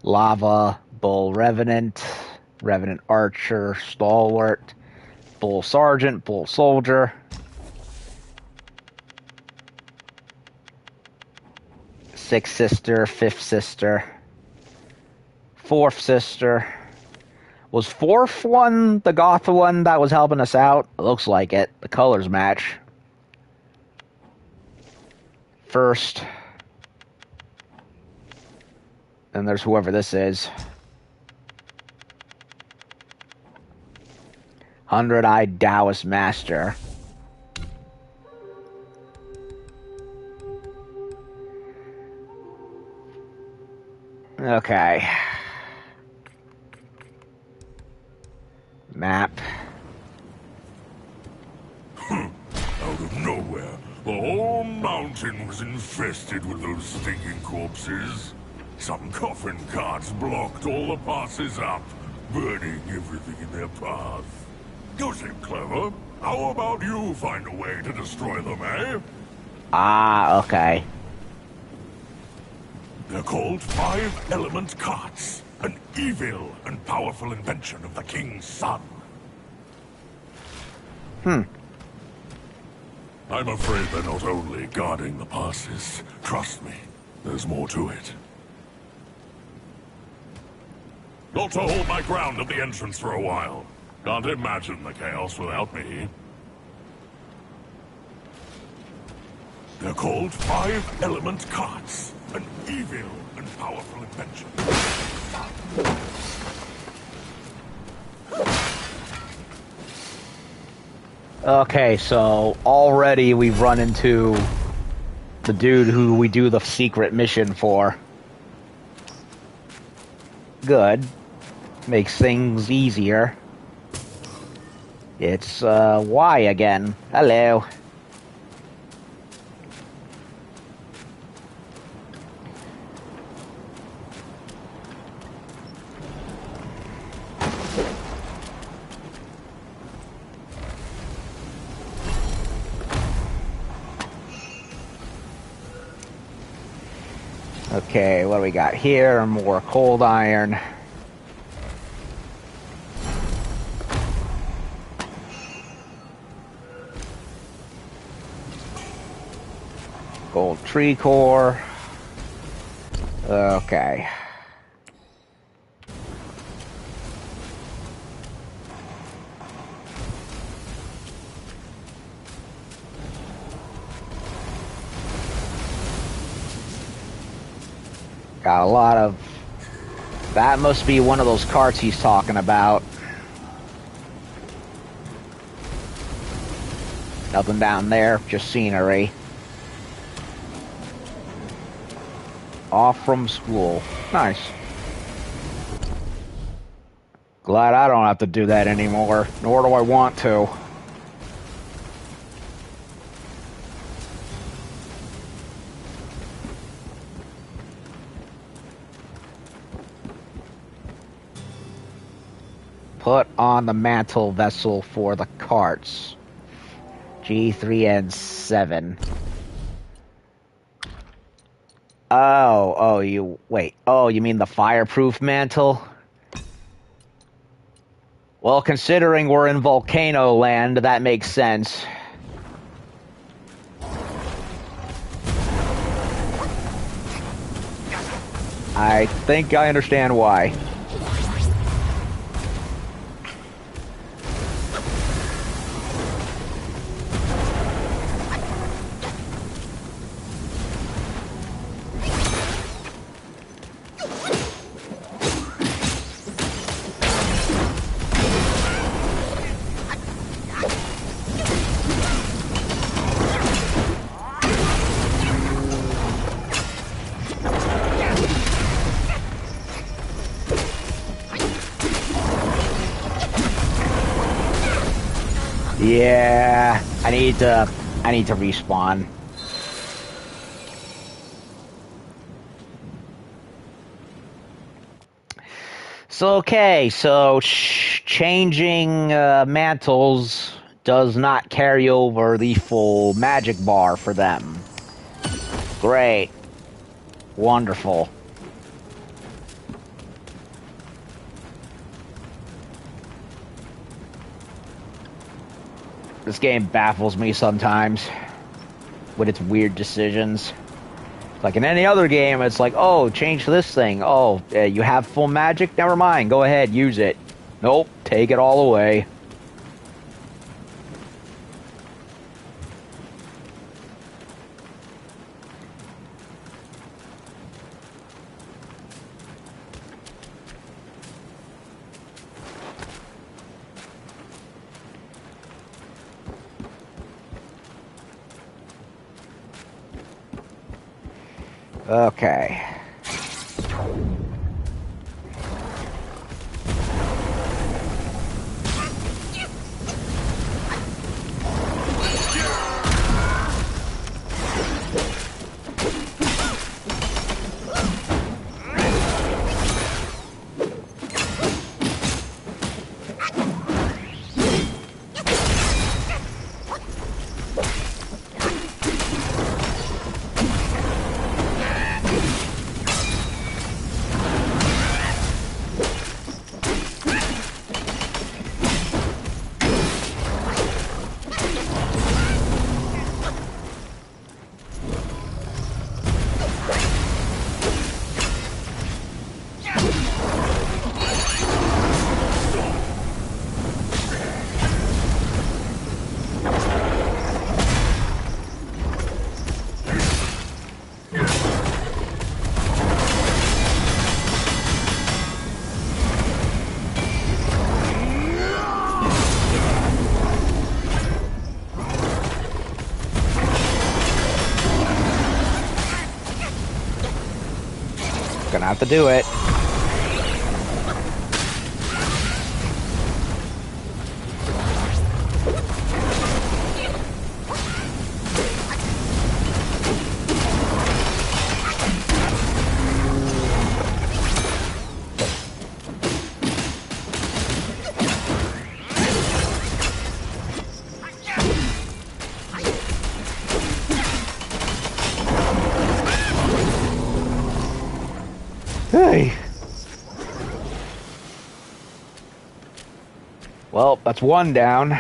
Lava, Bull Revenant, Revenant Archer, Stalwart, Bull Sergeant, Bull Soldier. Sixth Sister, Fifth Sister, Fourth Sister. Was fourth one the goth one that was helping us out? It looks like it. The colors match. First. Then there's whoever this is. 100-eyed Daoist Master. Okay. Map. Out of nowhere, the whole mountain was infested with those stinking corpses. Some coffin carts blocked all the passes up, burning everything in their path. You seem clever. How about you find a way to destroy them, eh? Ah, okay. They're called Five Element Carts, an evil and powerful invention of the king's son. I'm afraid they're not only guarding the passes. Trust me, there's more to it. Got to hold my ground at the entrance for a while. Can't imagine the chaos without me. They're called 5-element carts. An evil and powerful invention. Okay, so already we've run into the dude who we do the secret mission for. Good. Makes things easier. It's, Y again. Hello. Okay, what do we got here? More cold iron. Gold tree core. Okay. Got a lot of... That must be one of those carts he's talking about. Nothing down there, just scenery. Off from school. Nice. Glad I don't have to do that anymore, nor do I want to. Put on the mantle vessel for the carts. G3N7. Oh, you mean the fireproof mantle? Well, considering we're in Volcano Land, that makes sense. I think I understand why. Yeah, I need to respawn. So changing mantles does not carry over the full magic bar for them. Great. Wonderful. This game baffles me sometimes with its weird decisions. Like in any other game, it's like, oh, change this thing. Oh, you have full magic? Never mind. Go ahead, use it. Nope, take it all away. Okay. I need to respawn. Gonna have to do it. Hey. Well, that's one down.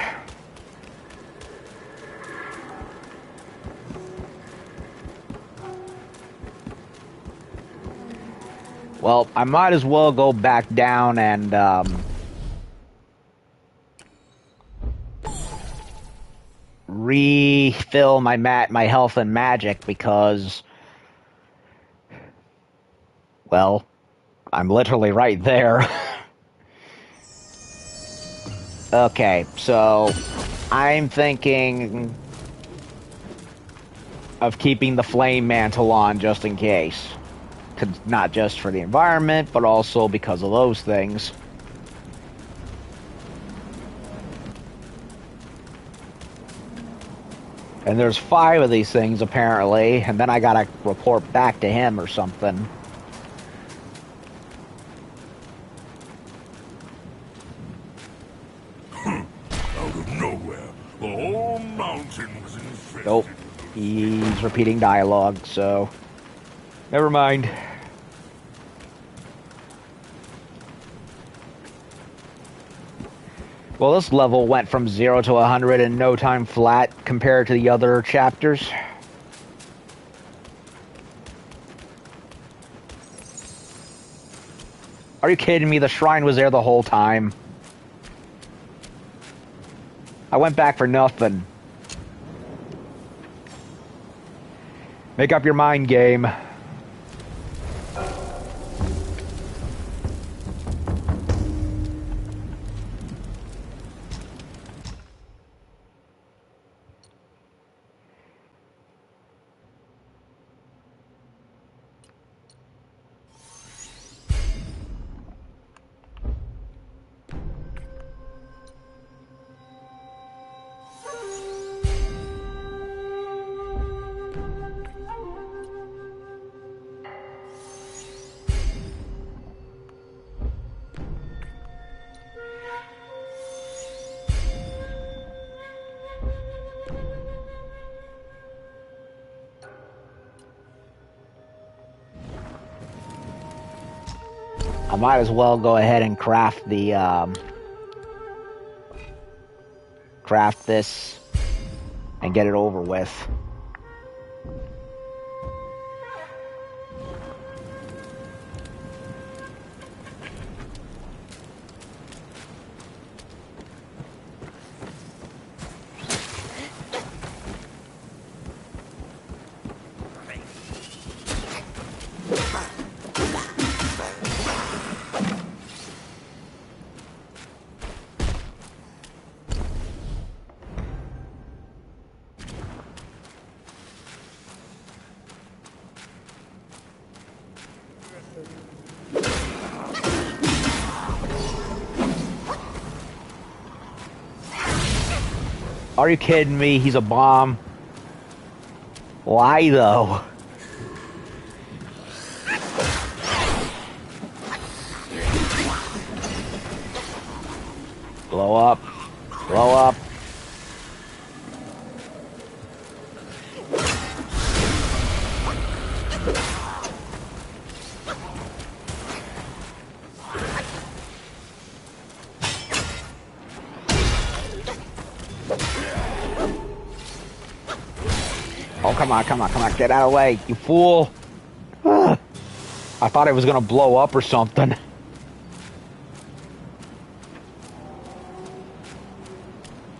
Well, I might as well go back down and, refill my health and magic because, well, I'm literally right there. Okay, so I'm thinking of keeping the flame mantle on just in case. Not just for the environment, but also because of those things. And there's 5 of these things, apparently, and then I gotta report back to him or something. Out of nowhere, the whole mountain was infested. Nope. He's repeating dialogue, so... Never mind. Well, this level went from 0 to 100 in no time flat compared to the other chapters. Are you kidding me? The shrine was there the whole time. I went back for nothing. Make up your mind, game. I might as well go ahead and craft the, craft this and get it over with. Are you kidding me? He's a bomb. Why though? Blow up. Blow up. Oh, come on, come on, come on. Get out of the way, you fool. I thought it was going to blow up or something.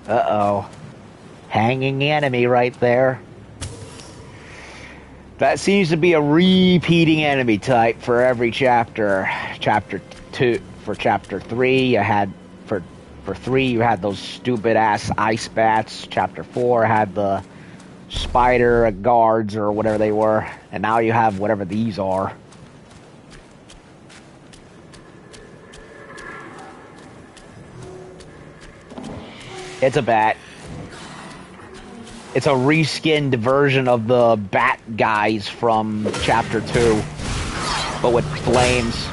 Uh-oh. Hanging enemy right there. That seems to be a repeating enemy type for every chapter. Chapter 2, for chapter 3, you had, for 3, you had those stupid-ass ice bats. Chapter 4 had the spider guards or whatever they were, and now you have whatever these are. It's a bat. It's a reskinned version of the bat guys from Chapter 2, but with flames.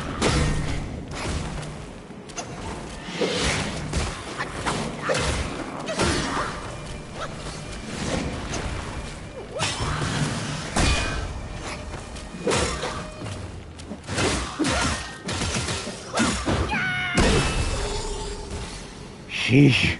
Sheesh.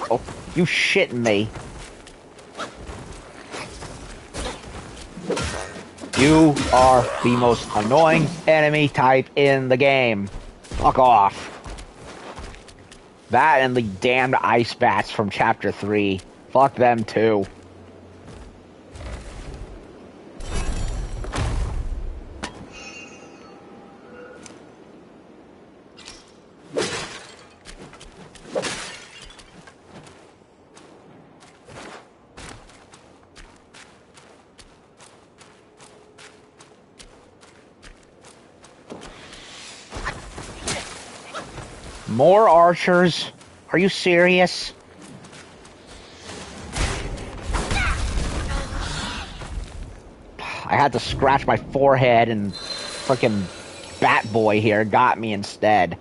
Oh, you shitting me. You are the most annoying enemy type in the game. Fuck off. That and the damned ice bats from Chapter 3. Fuck them too. More archers? Are you serious? I had to scratch my forehead and frickin' Bat Boy here got me instead.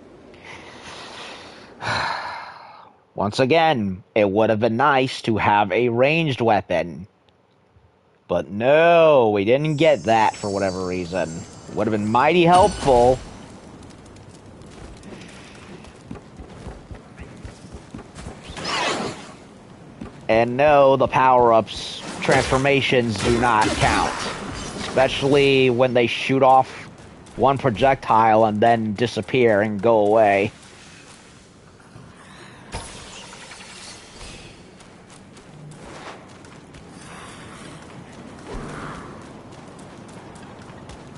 Once again, it would have been nice to have a ranged weapon. But no, we didn't get that for whatever reason. Would have been mighty helpful. And no, the power-ups, transformations do not count. Especially when they shoot off one projectile and then disappear and go away.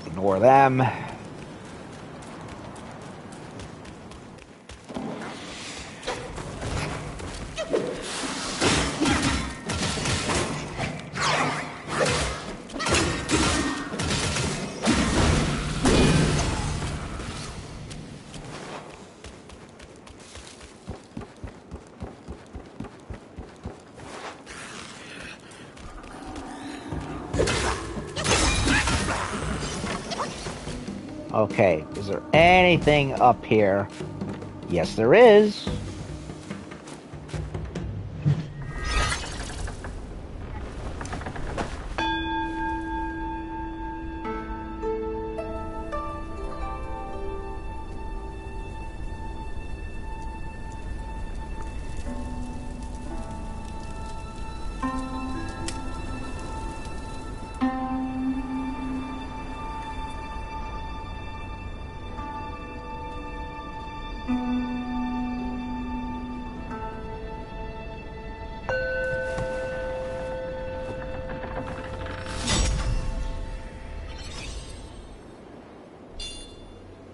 Ignore them. Okay, is there anything up here? Yes, there is.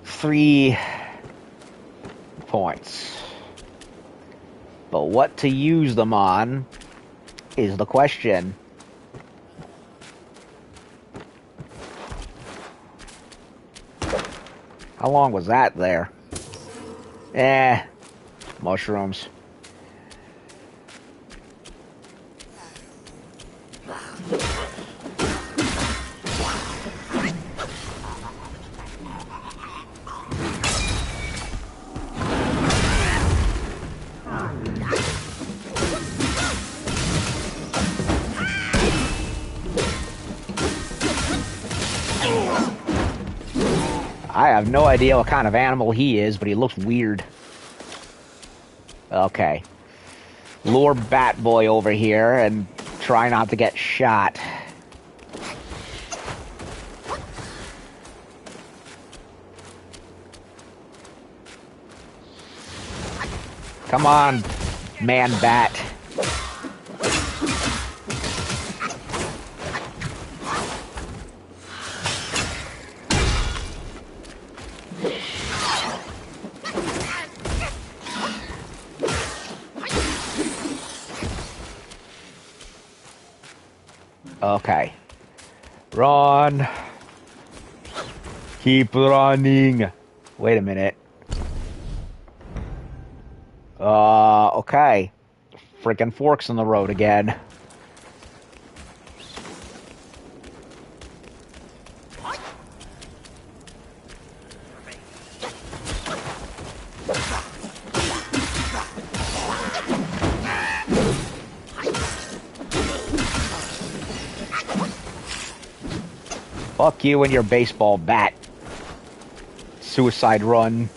Three points. But what to use them on is the question. How long was that there? Mushrooms. I have no idea what kind of animal he is, but he looks weird. Okay. lure Bat Boy over here and try not to get shot. Come on, man bat. Okay. Run. Keep running. Wait a minute. Okay. Freaking forks in the road again. Fuck you and your baseball bat. Suicide run.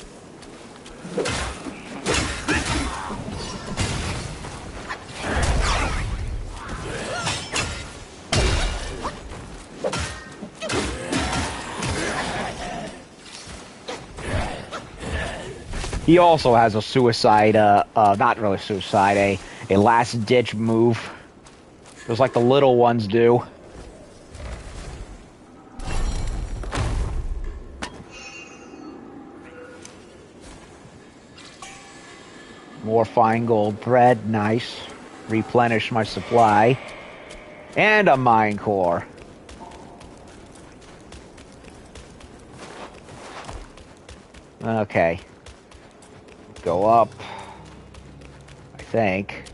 He also has a suicide, not really suicide, a last-ditch move. Just like the little ones do. More fine gold thread, nice. Replenish my supply. And a mine core. Okay. Go up. I think.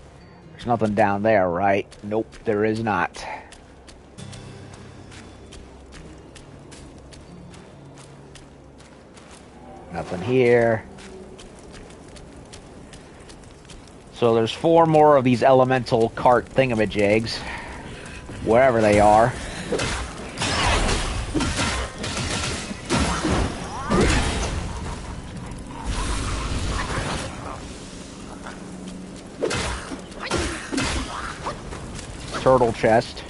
There's nothing down there, right? Nope, there is not. Nothing here. So there's 4 more of these elemental cart thingamajigs. Wherever they are. Turtle chest.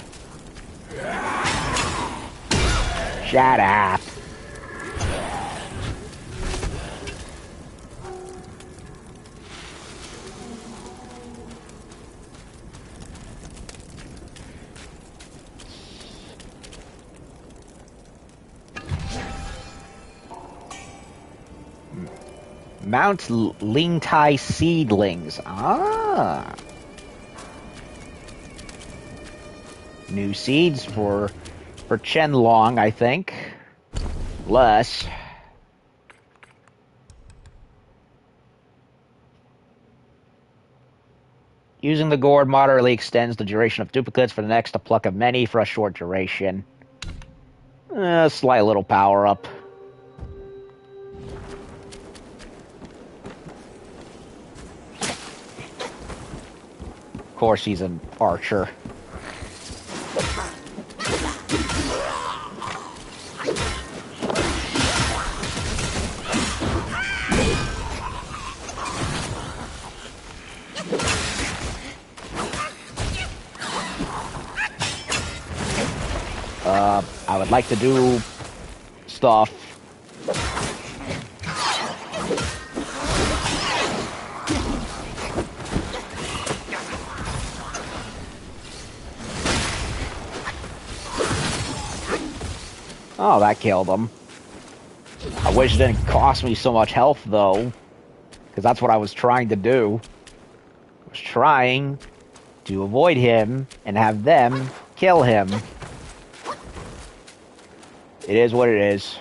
Shut up. Mount Lingtai seedlings. Ah. New seeds for Chenlong, I think. Less. Using the gourd moderately extends the duration of duplicates for the next to pluck of many for a short duration. Slight little power up. Of course he's an archer. I would like to do stuff. Oh, that killed him. I wish it didn't cost me so much health, though. Because that's what I was trying to do. I was trying to avoid him and have them kill him. It is what it is.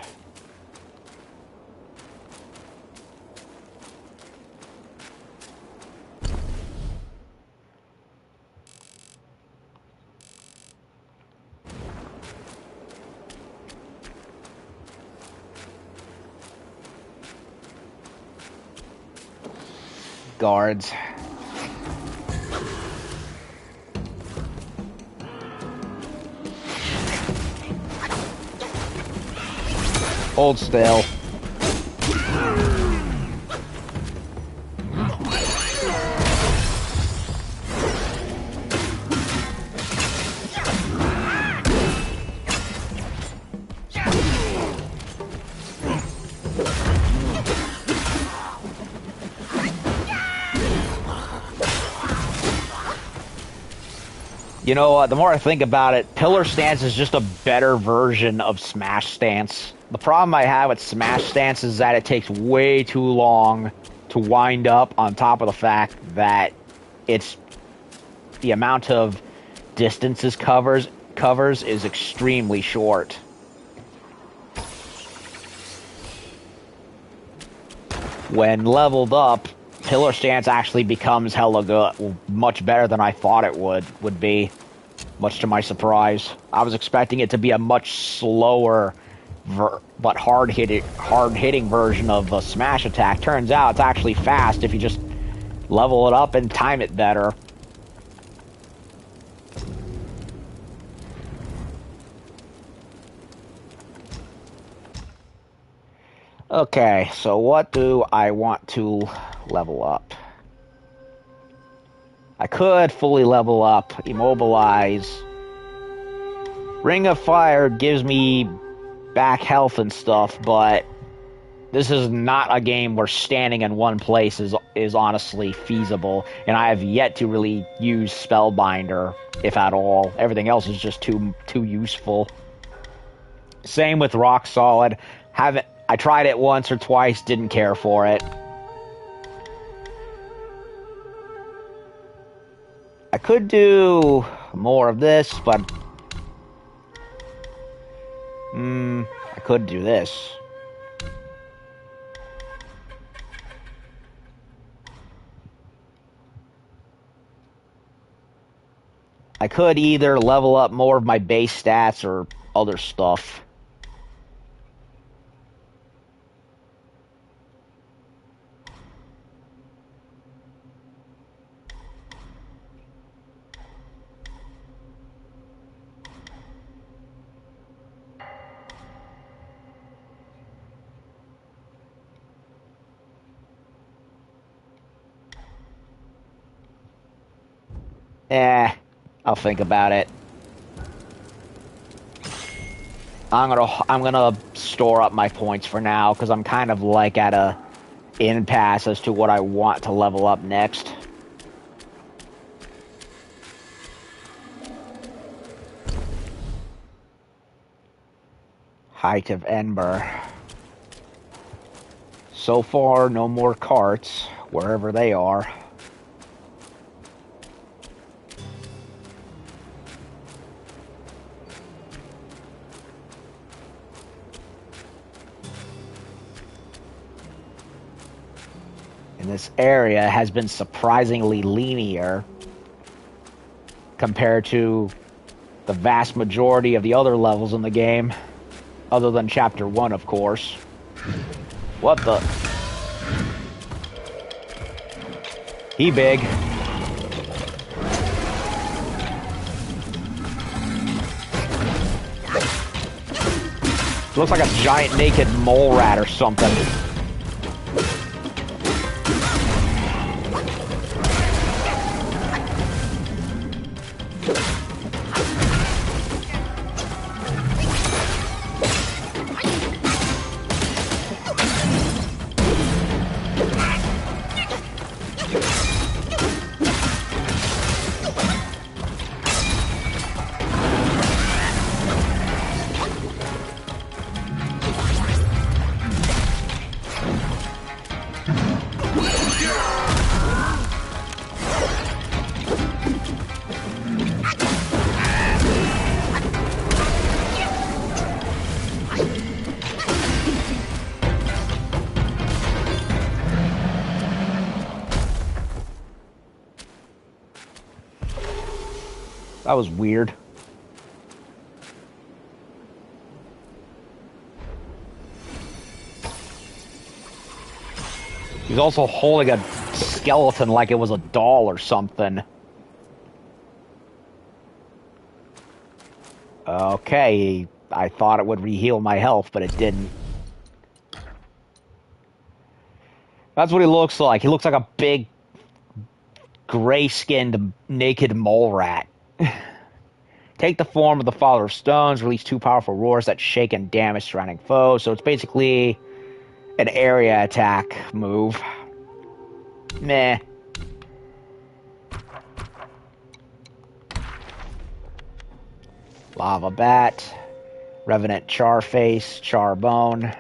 Guards. Hold still. You know, the more I think about it, Pillar Stance is just a better version of Smash Stance. The problem I have with Smash Stance is that it takes way too long to wind up, on top of the fact that it's the amount of distances covers is extremely short. When leveled up, Pillar Stance actually becomes hella good, much better than I thought it would be, much to my surprise. I was expecting it to be a much slower but hard-hitting version of a smash attack. Turns out it's actually fast if you just level it up and time it better. Okay, so what do I want to level up? I could fully level up, immobilize. Ring of Fire gives me back health and stuff, but this is not a game where standing in one place is honestly feasible, and I have yet to really use Spellbinder, if at all. Everything else is just too useful. Same with Rock Solid. I tried it once or twice, didn't care for it. I could do more of this, but I could do this. I could either level up more of my base stats or other stuff. I'll think about it. I'm gonna store up my points for now, because I'm kind of like at a impasse as to what I want to level up next. Height of Ember. So far, no more carts, wherever they are. And this area has been surprisingly linear compared to the vast majority of the other levels in the game, other than Chapter 1, of course. What the? He big. Looks like a giant naked mole rat or something. That was weird. He's also holding a skeleton like it was a doll or something. Okay, I thought it would re-heal my health, but it didn't. That's what he looks like. He looks like a big, gray-skinned, naked mole rat. Take the form of the Father of Stones, release 2 powerful roars that shake and damage surrounding foes. So it's basically an area attack move. Meh. Lava Bat, Revenant Charface, Charbone,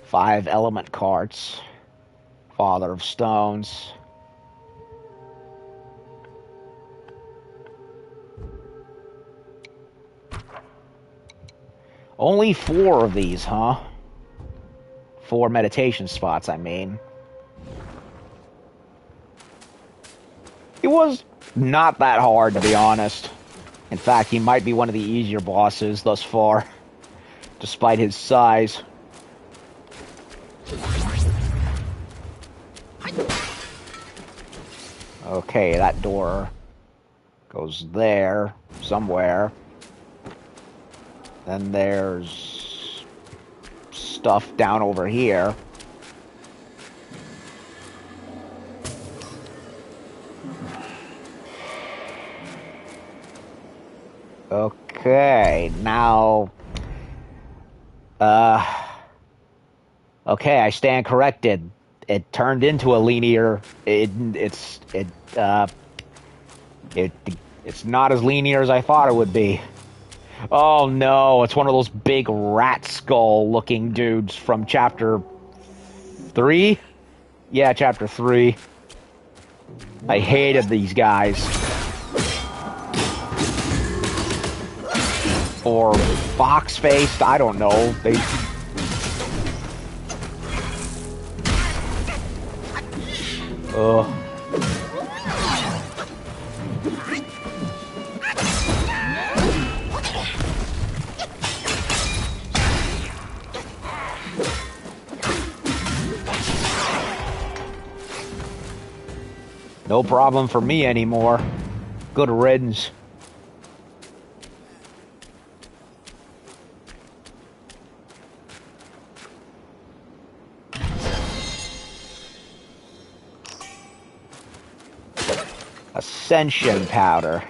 5 Element Carts, Father of Stones. Only 4 of these, huh? 4 meditation spots, I mean. It was not that hard, to be honest. In fact, he might be one of the easier bosses thus far, despite his size. Okay, that door goes there, somewhere. Then there's stuff down over here. Okay, now... Okay, I stand corrected. It turned into a linear... It's not as linear as I thought it would be. Oh no, it's one of those big rat skull looking dudes from chapter 3? Yeah, chapter 3. I hated these guys. Or fox-faced, I don't know. They... Ugh. No problem for me anymore. Good riddance. Ascension powder.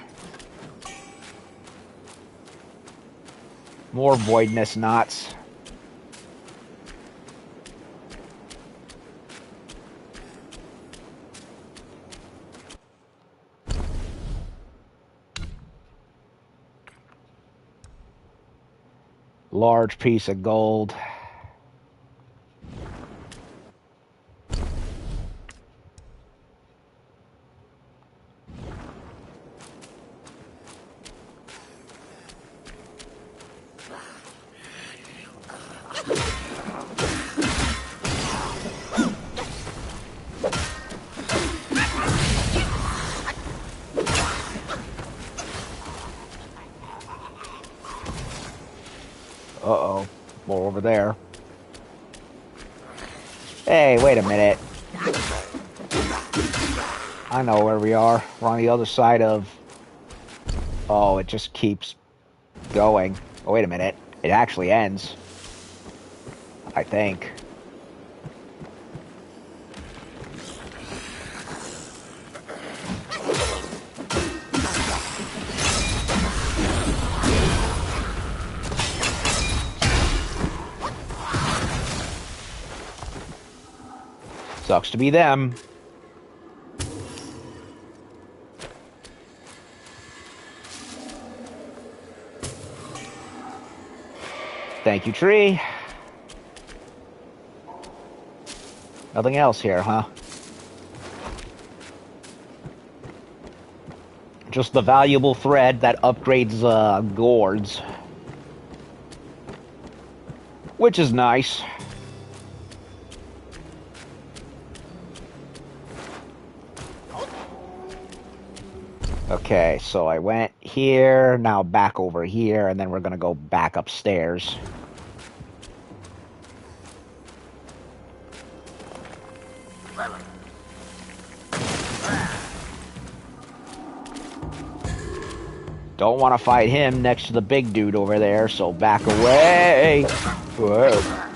More voidness knots. Large piece of gold. Uh-oh. More over there. Hey, wait a minute. I know where we are. We're on the other side of... Oh, it just keeps going. Oh, wait a minute. It actually ends. I think. Sucks to be them. Thank you, tree. Nothing else here, huh? Just the valuable thread that upgrades gourds. Which is nice. Okay, so I went here, now back over here, and then we're gonna go back upstairs. Don't want to fight him next to the big dude over there, so back away! Whoa.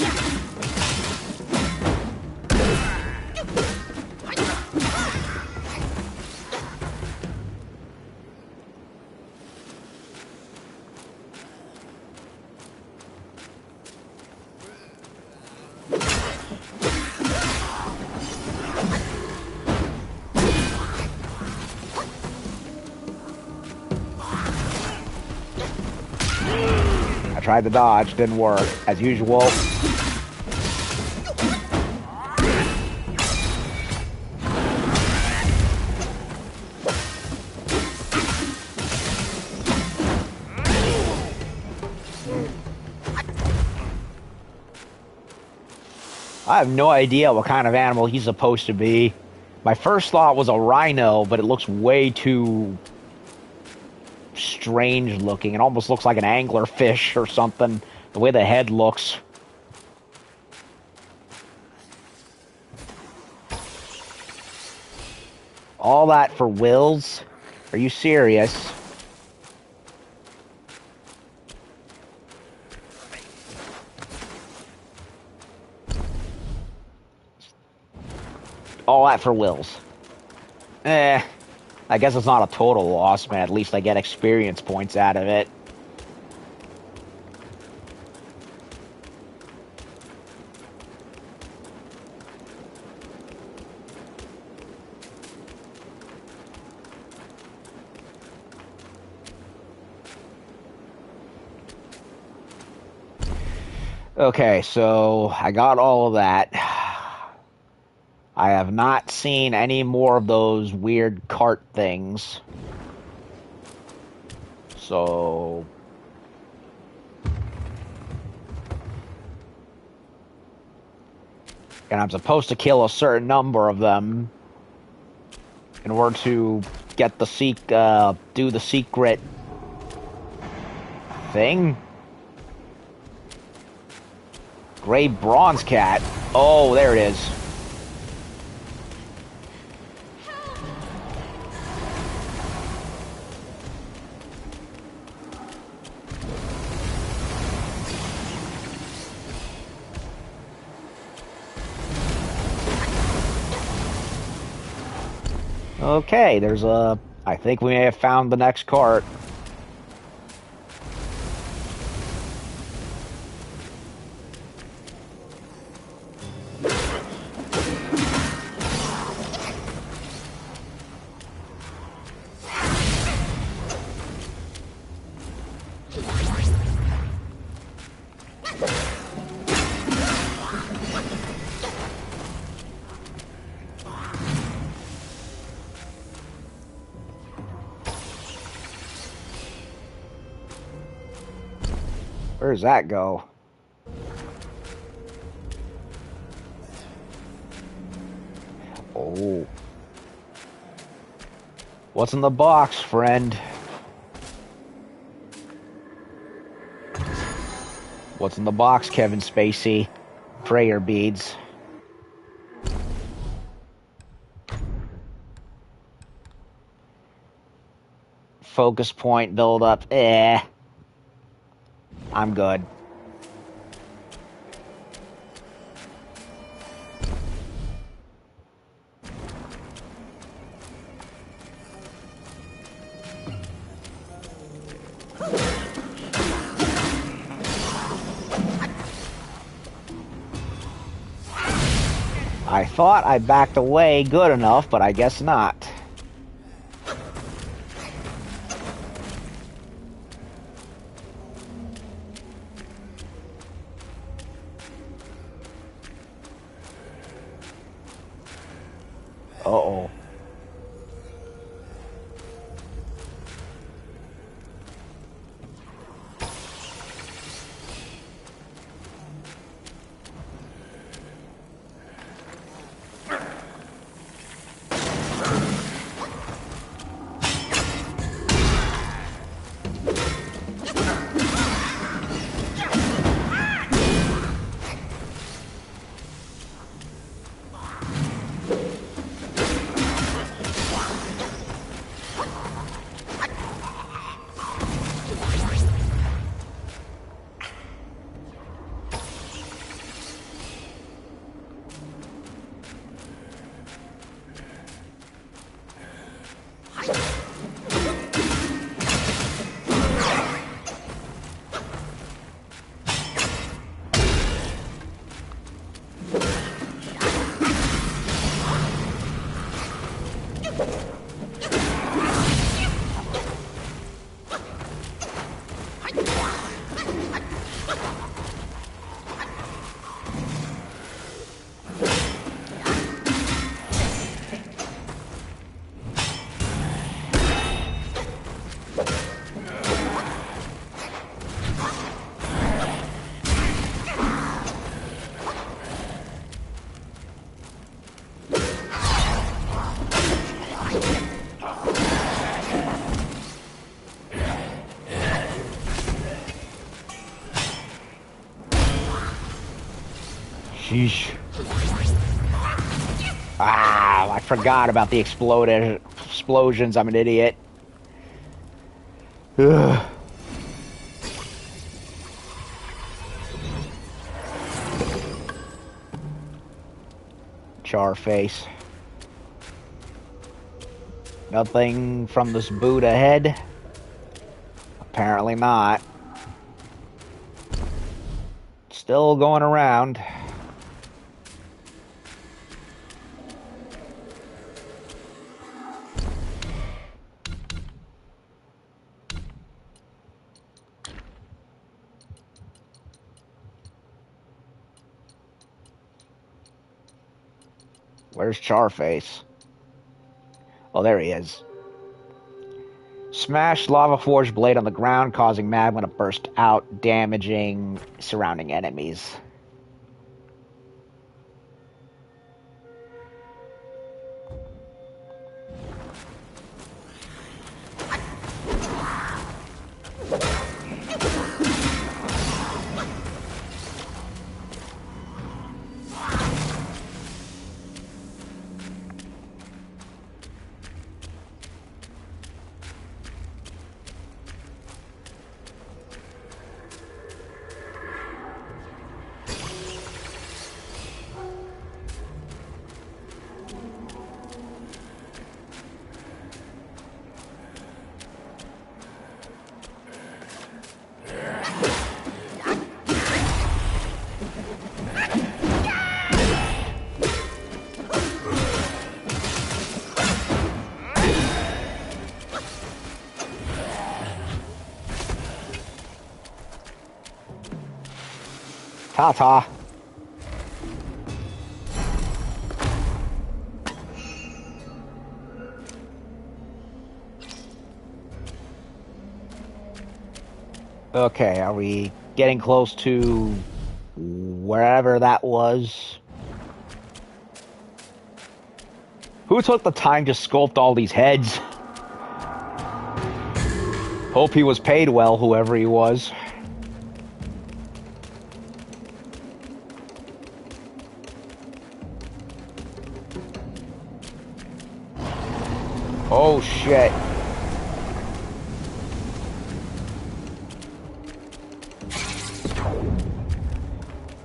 tried to dodge, didn't work, as usual. I have no idea what kind of animal he's supposed to be. My first thought was a rhino, but it looks way too strange looking. It almost looks like an anglerfish or something, the way the head looks. All that for Wills? Are you serious? All that for Wills. I guess it's not a total loss, man. At least I get experience points out of it. Okay, so I got all of that. I have not seen any more of those weird cart things. So... and I'm supposed to kill a certain number of them in order to get the do the secret thing. Gray bronze cat. Oh, there it is. Okay, there's a... I think we may have found the next cart. Where does that go? Oh. What's in the box, friend? What's in the box, Kevin Spacey? Prayer beads. Focus point build up. I'm good. I thought I backed away good enough, but I guess not. Uh-oh. Sheesh. Ah, I forgot about the explosions. I'm an idiot. Ugh. Charface. Nothing from this boot ahead? Apparently not. Still going around. Where's Charface? Oh, there he is. Smashed lava forged blade on the ground, causing magma to burst out, damaging surrounding enemies. Ta-ta. Okay, are we getting close to wherever that was? Who took the time to sculpt all these heads? Hope he was paid well, whoever he was. Oh shit.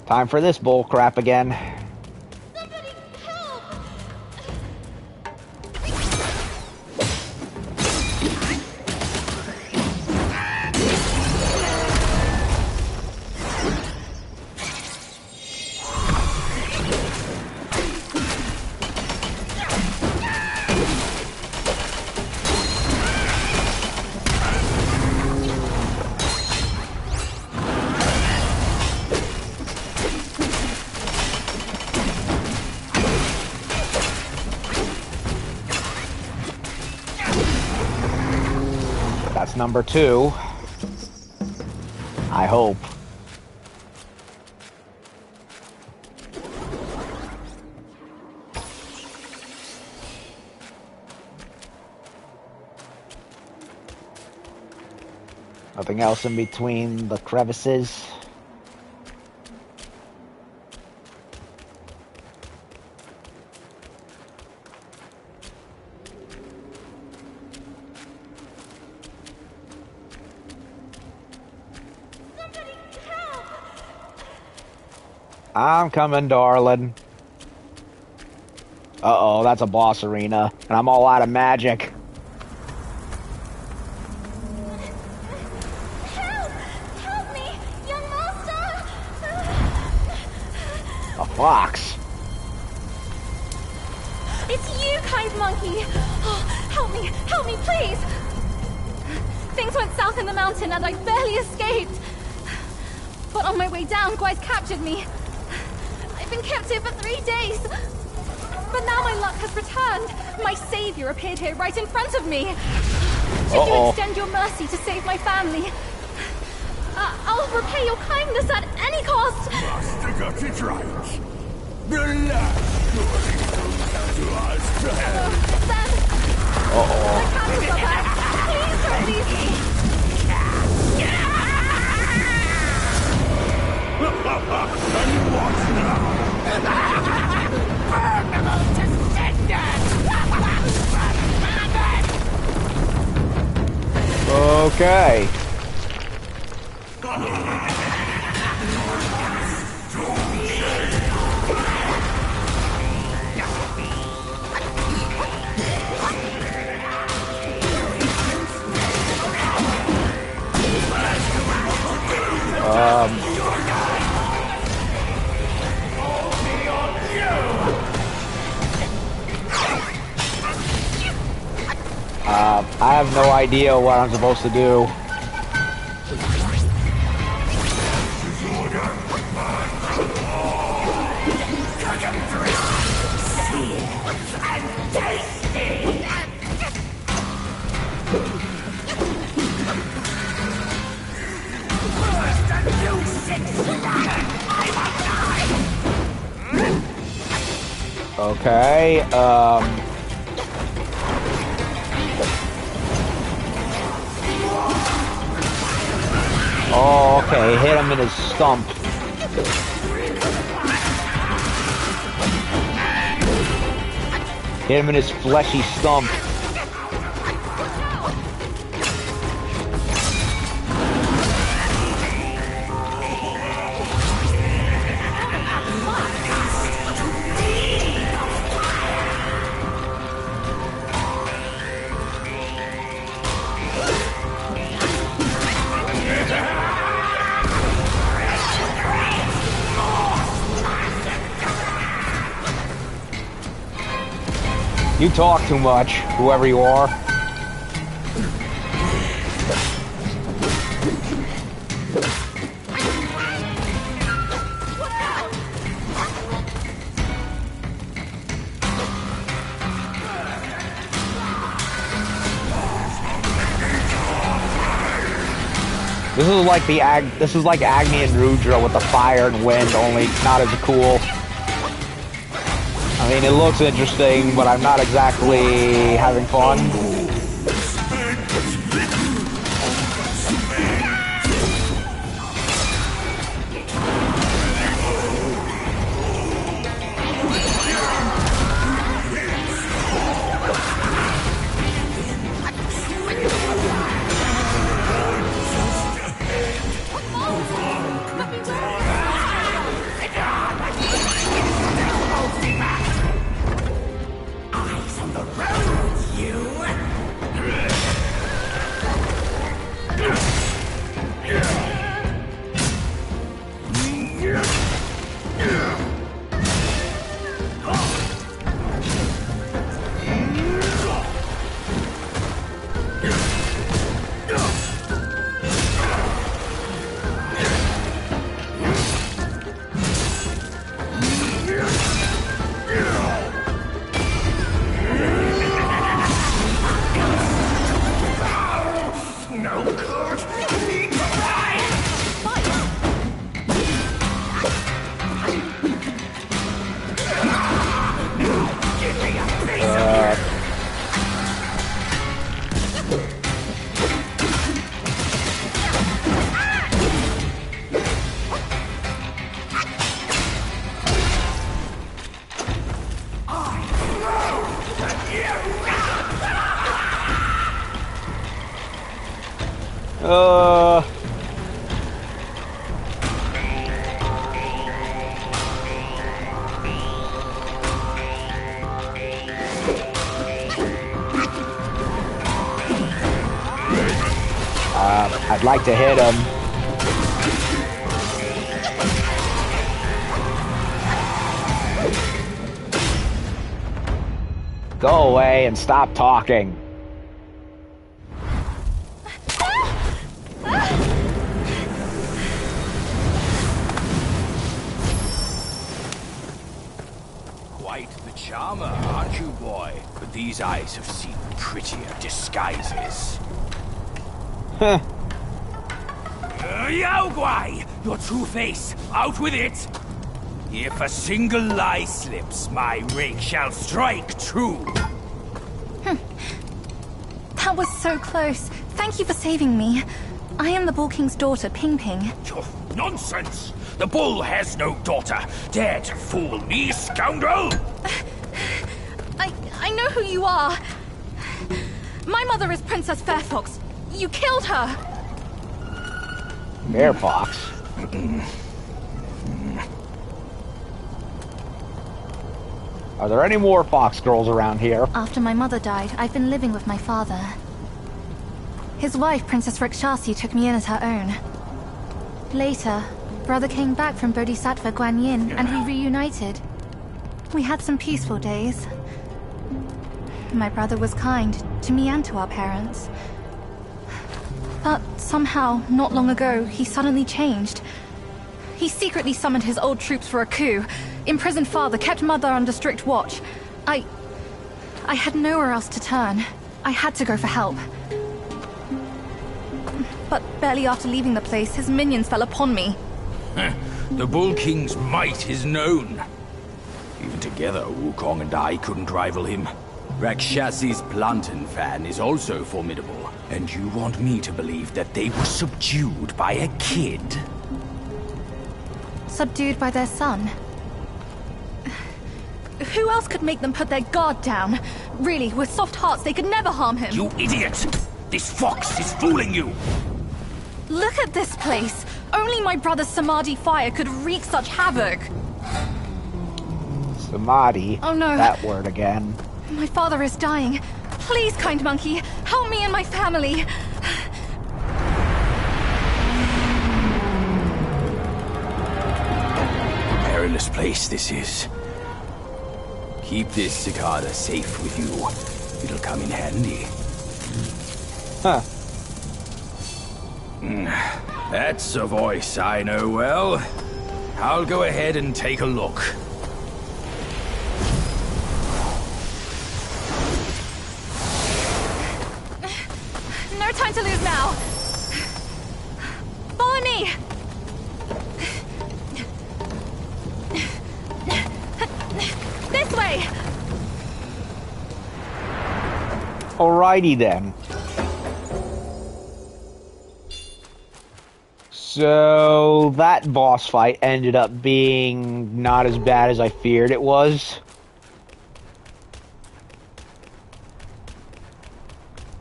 Time for this bull crap again. Somebody help! That's number 2. I hope. Nothing else in between the crevices. I'm coming, darling. Uh-oh, that's a boss arena, and I'm all out of magic. Help! Help me! Young master! A fox. It's you, kind monkey! Oh, help me, please! Things went south in the mountain and I barely escaped. But on my way down, Guys captured me. I've been kept here for 3 days. But now my luck has returned. My savior appeared here right in front of me. Should you extend your mercy to save my family, I'll repay your kindness at any cost. Master got it right. The last glory goes to us to hell. Then, my candles are back. Please don't leave me. And what now? Okay. I have no idea what I'm supposed to do. Okay, oh, okay, hit him in his stump. Hit him in his fleshy stump. You talk too much, whoever you are. This is like Agni and Rudra with the fire and wind, only not as cool. I mean, it looks interesting, but I'm not exactly having fun. I'd like to hit him. Go away and stop talking. Quite the charmer, aren't you, boy? But these eyes have seen prettier disguises. Huh. Yao Guai! Your true face, out with it! If a single lie slips, my rake shall strike true. That was so close. Thank you for saving me. I am the Bull King's daughter, Ping Ping. Oh, nonsense! The bull has no daughter. Dare to fool me, scoundrel! I know who you are. My mother is Princess Fairfox. You killed her! Bear fox. Are there any more fox girls around here? After my mother died, I've been living with my father. His wife, Princess Rakshasi, took me in as her own. Later, brother came back from Bodhisattva Guanyin, and we reunited. We had some peaceful days. My brother was kind to me and to our parents. But somehow, not long ago, he suddenly changed. He secretly summoned his old troops for a coup, imprisoned father, kept mother under strict watch. I had nowhere else to turn. I had to go for help. But barely after leaving the place, his minions fell upon me. The Bull King's might is known. Even together, Wukong and I couldn't rival him. Rakshasi's plantain fan is also formidable. And you want me to believe that they were subdued by a kid? Subdued by their son. Who else could make them put their guard down? Really, with soft hearts, they could never harm him. You idiot! This fox is fooling you! Look at this place! Only my brother's Samadhi fire could wreak such havoc! Samadhi? Oh no. That word again. My father is dying. Please, kind monkey, help me and my family! Perilous place this is. Keep this cicada safe with you. It'll come in handy. Huh. That's a voice I know well. I'll go ahead and take a look. No time to lose now! Follow me! This way! Alrighty then. So that boss fight ended up being not as bad as I feared it was.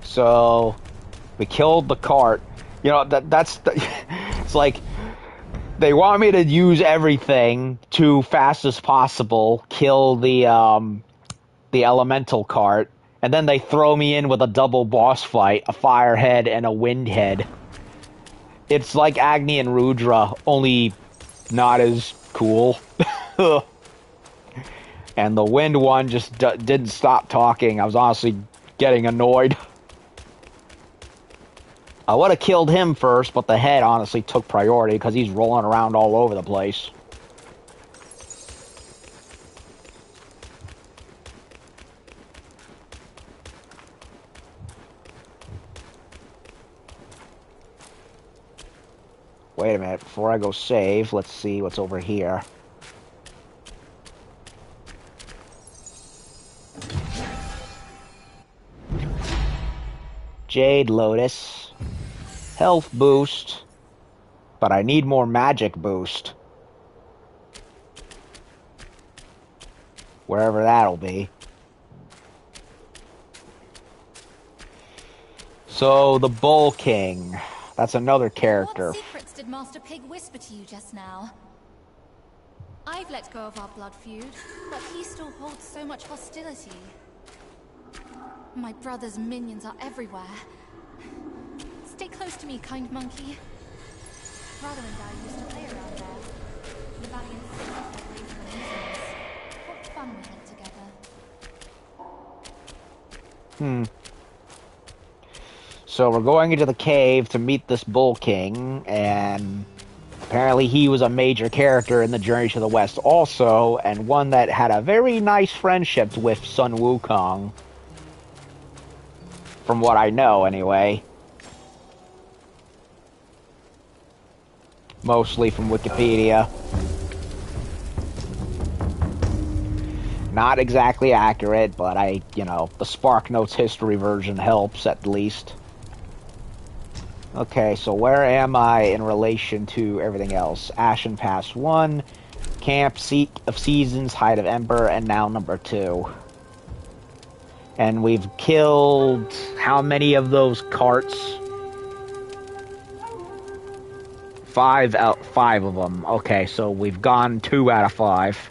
So we killed the cart. You know, it's like they want me to use everything to fast as possible, kill the elemental cart, and then they throw me in with a double boss fight, a fire head and a wind head. It's like Agni and Rudra, only not as cool. And the wind one just didn't stop talking. I was honestly getting annoyed. I would have killed him first, but the head honestly took priority because he's rolling around all over the place. Wait a minute, before I go save, let's see what's over here. Jade Lotus. Health boost. But I need more magic boost. Wherever that'll be. So, the Bull King. That's another character. What secrets did Master Pig whisper to you just now? I've let go of our blood feud, but he still holds so much hostility. My brother's minions are everywhere. Stay close to me, kind monkey. Brother and I used to play around there. The valiant sailors were raised from innocence. What fun we had together. So we're going into the cave to meet this Bull King, and apparently he was a major character in the Journey to the West also, and one that had a very nice friendship with Sun Wukong. From what I know, anyway. Mostly from Wikipedia. Not exactly accurate, but the SparkNotes history version helps at least. Okay, so where am I in relation to everything else? Ashen Pass 1, Camp, Seat of Seasons, Height of Ember, and now number 2. And we've killed how many of those carts? 5 of them. Okay, so we've gone 2 out of 5.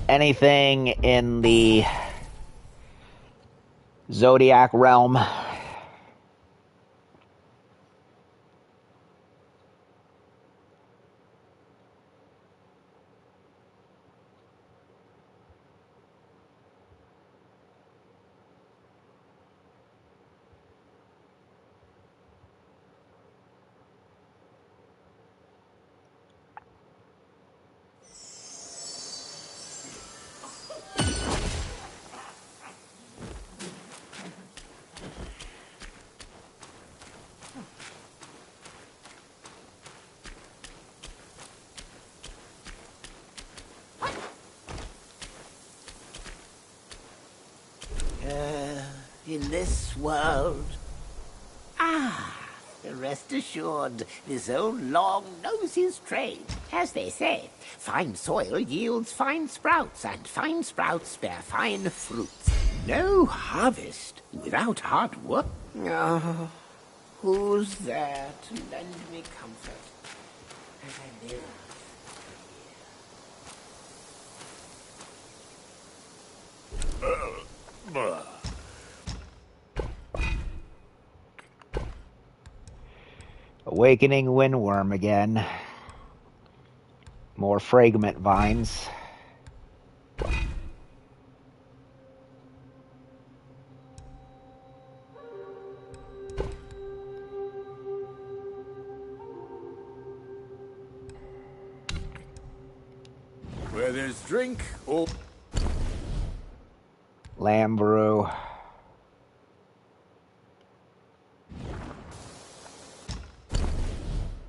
Anything in the Zodiac realm? In this world. Ah, rest assured, this old Long knows his trade. As they say, fine soil yields fine sprouts, and fine sprouts bear fine fruits. No harvest without hard work. Oh, who's there to lend me comfort as I live? Awakening windworm again. More fragment vines. Where there's drink, oh. Lamb brew.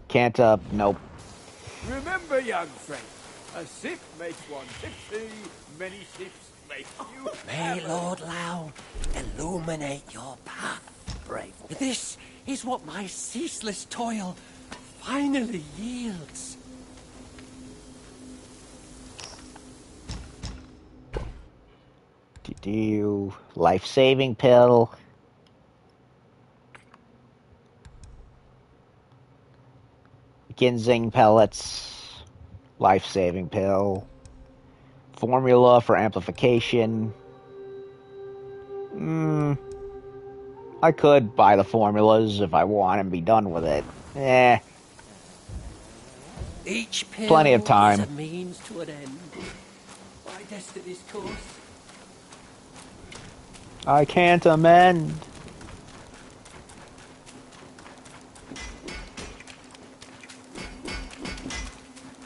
Can't nope. Remember, young friend, a sip makes one tipsy, many sips make you... May Lord Lao illuminate your path, brave. This is what my ceaseless toil finally yields. Do life-saving pill. Ginseng pellets. Life-saving pill. Formula for amplification. I could buy the formulas if I want and be done with it. Each pill Plenty of time. is a means to an end. By destiny's course. I can't amend.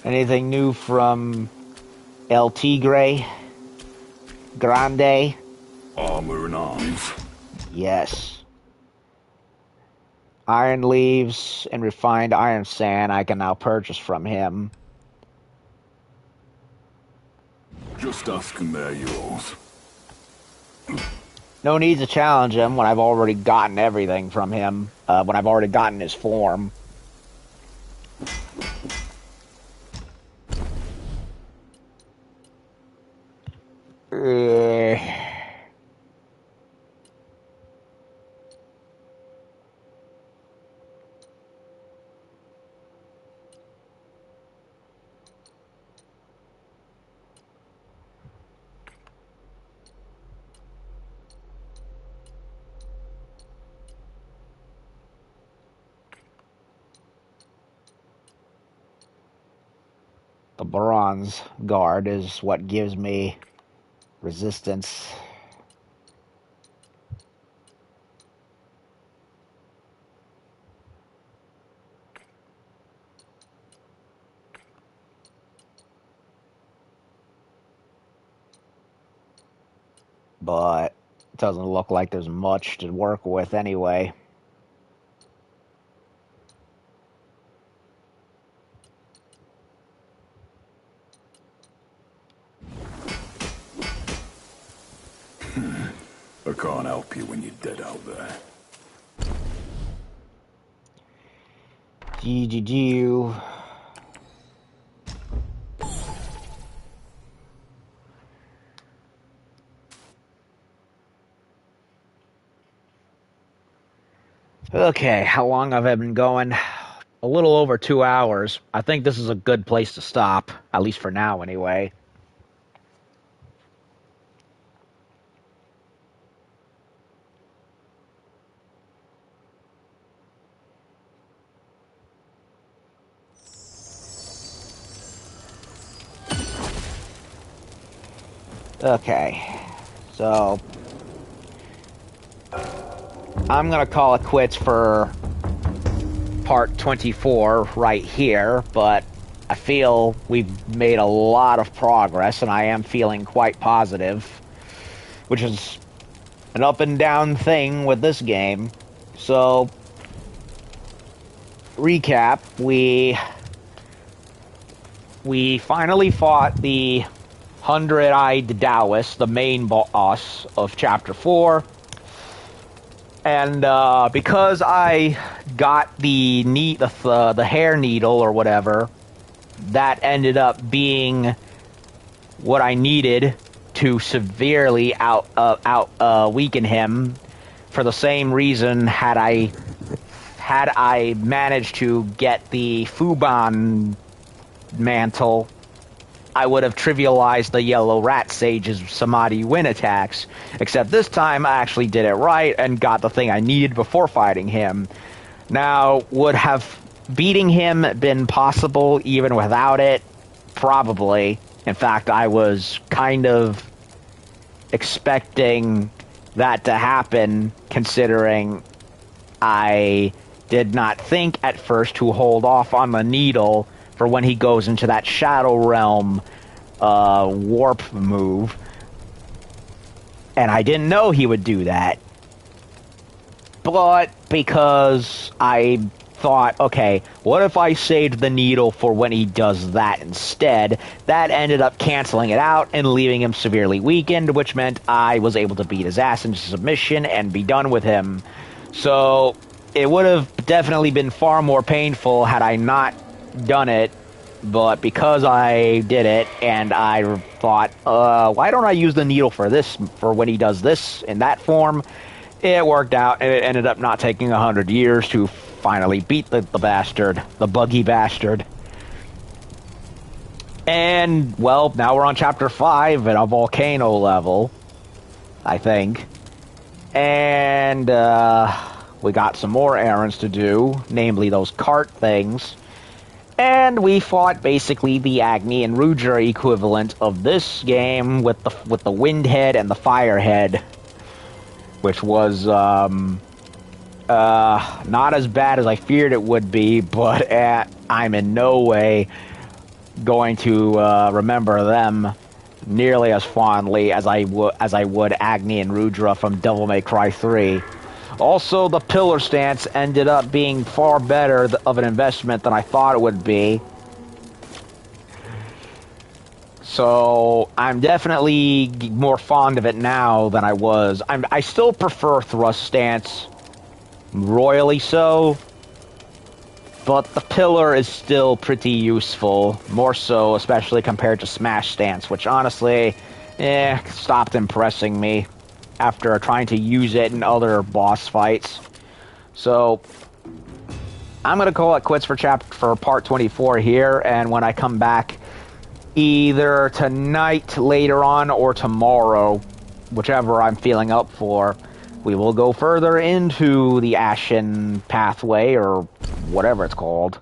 Anything new from El Tigre? Grande? Armor and arms. Yes. Iron leaves and refined iron sand I can now purchase from him. Just ask and they're yours. No need to challenge him when I've already gotten everything from him. When I've already gotten his form. The bronze guard is what gives me resistance. But it doesn't look like there's much to work with anyway. I can't help you when you're dead out there. GGG. Okay, how long have I been going? A little over 2 hours. I think this is a good place to stop, at least for now anyway. Okay, so I'm gonna call it quits for part 24 right here, but I feel we've made a lot of progress, and I am feeling quite positive, which is an up and down thing with this game. So, recap, we finally fought the 100-eyed Daoist, the main boss of Chapter 4. And because I got the hair needle or whatever, that ended up being what I needed to severely weaken him. For the same reason, had I managed to get the Fuban mantle, I would have trivialized the Yellow Rat Sage's Samadhi Win attacks. Except this time, I actually did it right and got the thing I needed before fighting him. Now, would have beating him been possible even without it? Probably. In fact, I was kind of expecting that to happen, considering I did not think at first to hold off on the needle for when he goes into that Shadow Realm warp move. And I didn't know he would do that. But because I thought, okay, what if I saved the needle for when he does that instead? That ended up canceling it out and leaving him severely weakened, which meant I was able to beat his ass into submission and be done with him. So it would have definitely been far more painful had I not done it, but because I did it and I thought, why don't I use the needle for this, for when he does this in that form, it worked out, and it ended up not taking 100 years to finally beat the bastard, the buggy bastard. And, well, now we're on Chapter 5 at a volcano level, I think. And, we got some more errands to do, namely those cart things. And we fought basically the Agni and Rudra equivalent of this game with the Wind Head and the Fire Head, which was not as bad as I feared it would be, but I'm in no way going to remember them nearly as fondly as I would Agni and Rudra from Devil May Cry 3. Also, the pillar stance ended up being far better of an investment than I thought it would be. So, I'm definitely more fond of it now than I was. I still prefer thrust stance, royally so, but the pillar is still pretty useful. More so, especially compared to smash stance, which honestly, stopped impressing me after trying to use it in other boss fights. So, I'm gonna call it quits for part 24 here, and when I come back, either tonight later on or tomorrow, whichever I'm feeling up for, we will go further into the Ashen Pathway, or whatever it's called.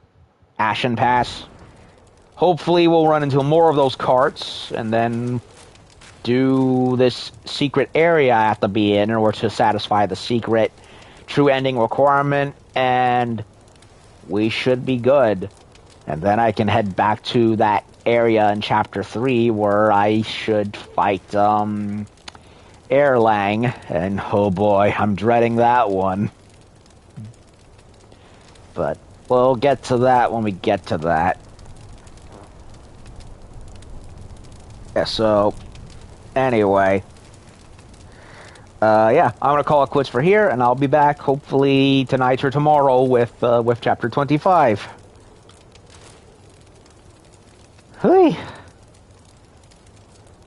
Ashen Pass. Hopefully we'll run into more of those carts, and then do this secret area I have to be in order to satisfy the secret true ending requirement, and we should be good. And then I can head back to that area in Chapter 3 where I should fight Erlang, and oh boy, I'm dreading that one. But we'll get to that when we get to that. Yeah, so anyway, yeah, I'm gonna call it quits for here, and I'll be back hopefully tonight or tomorrow with chapter 25. Hui.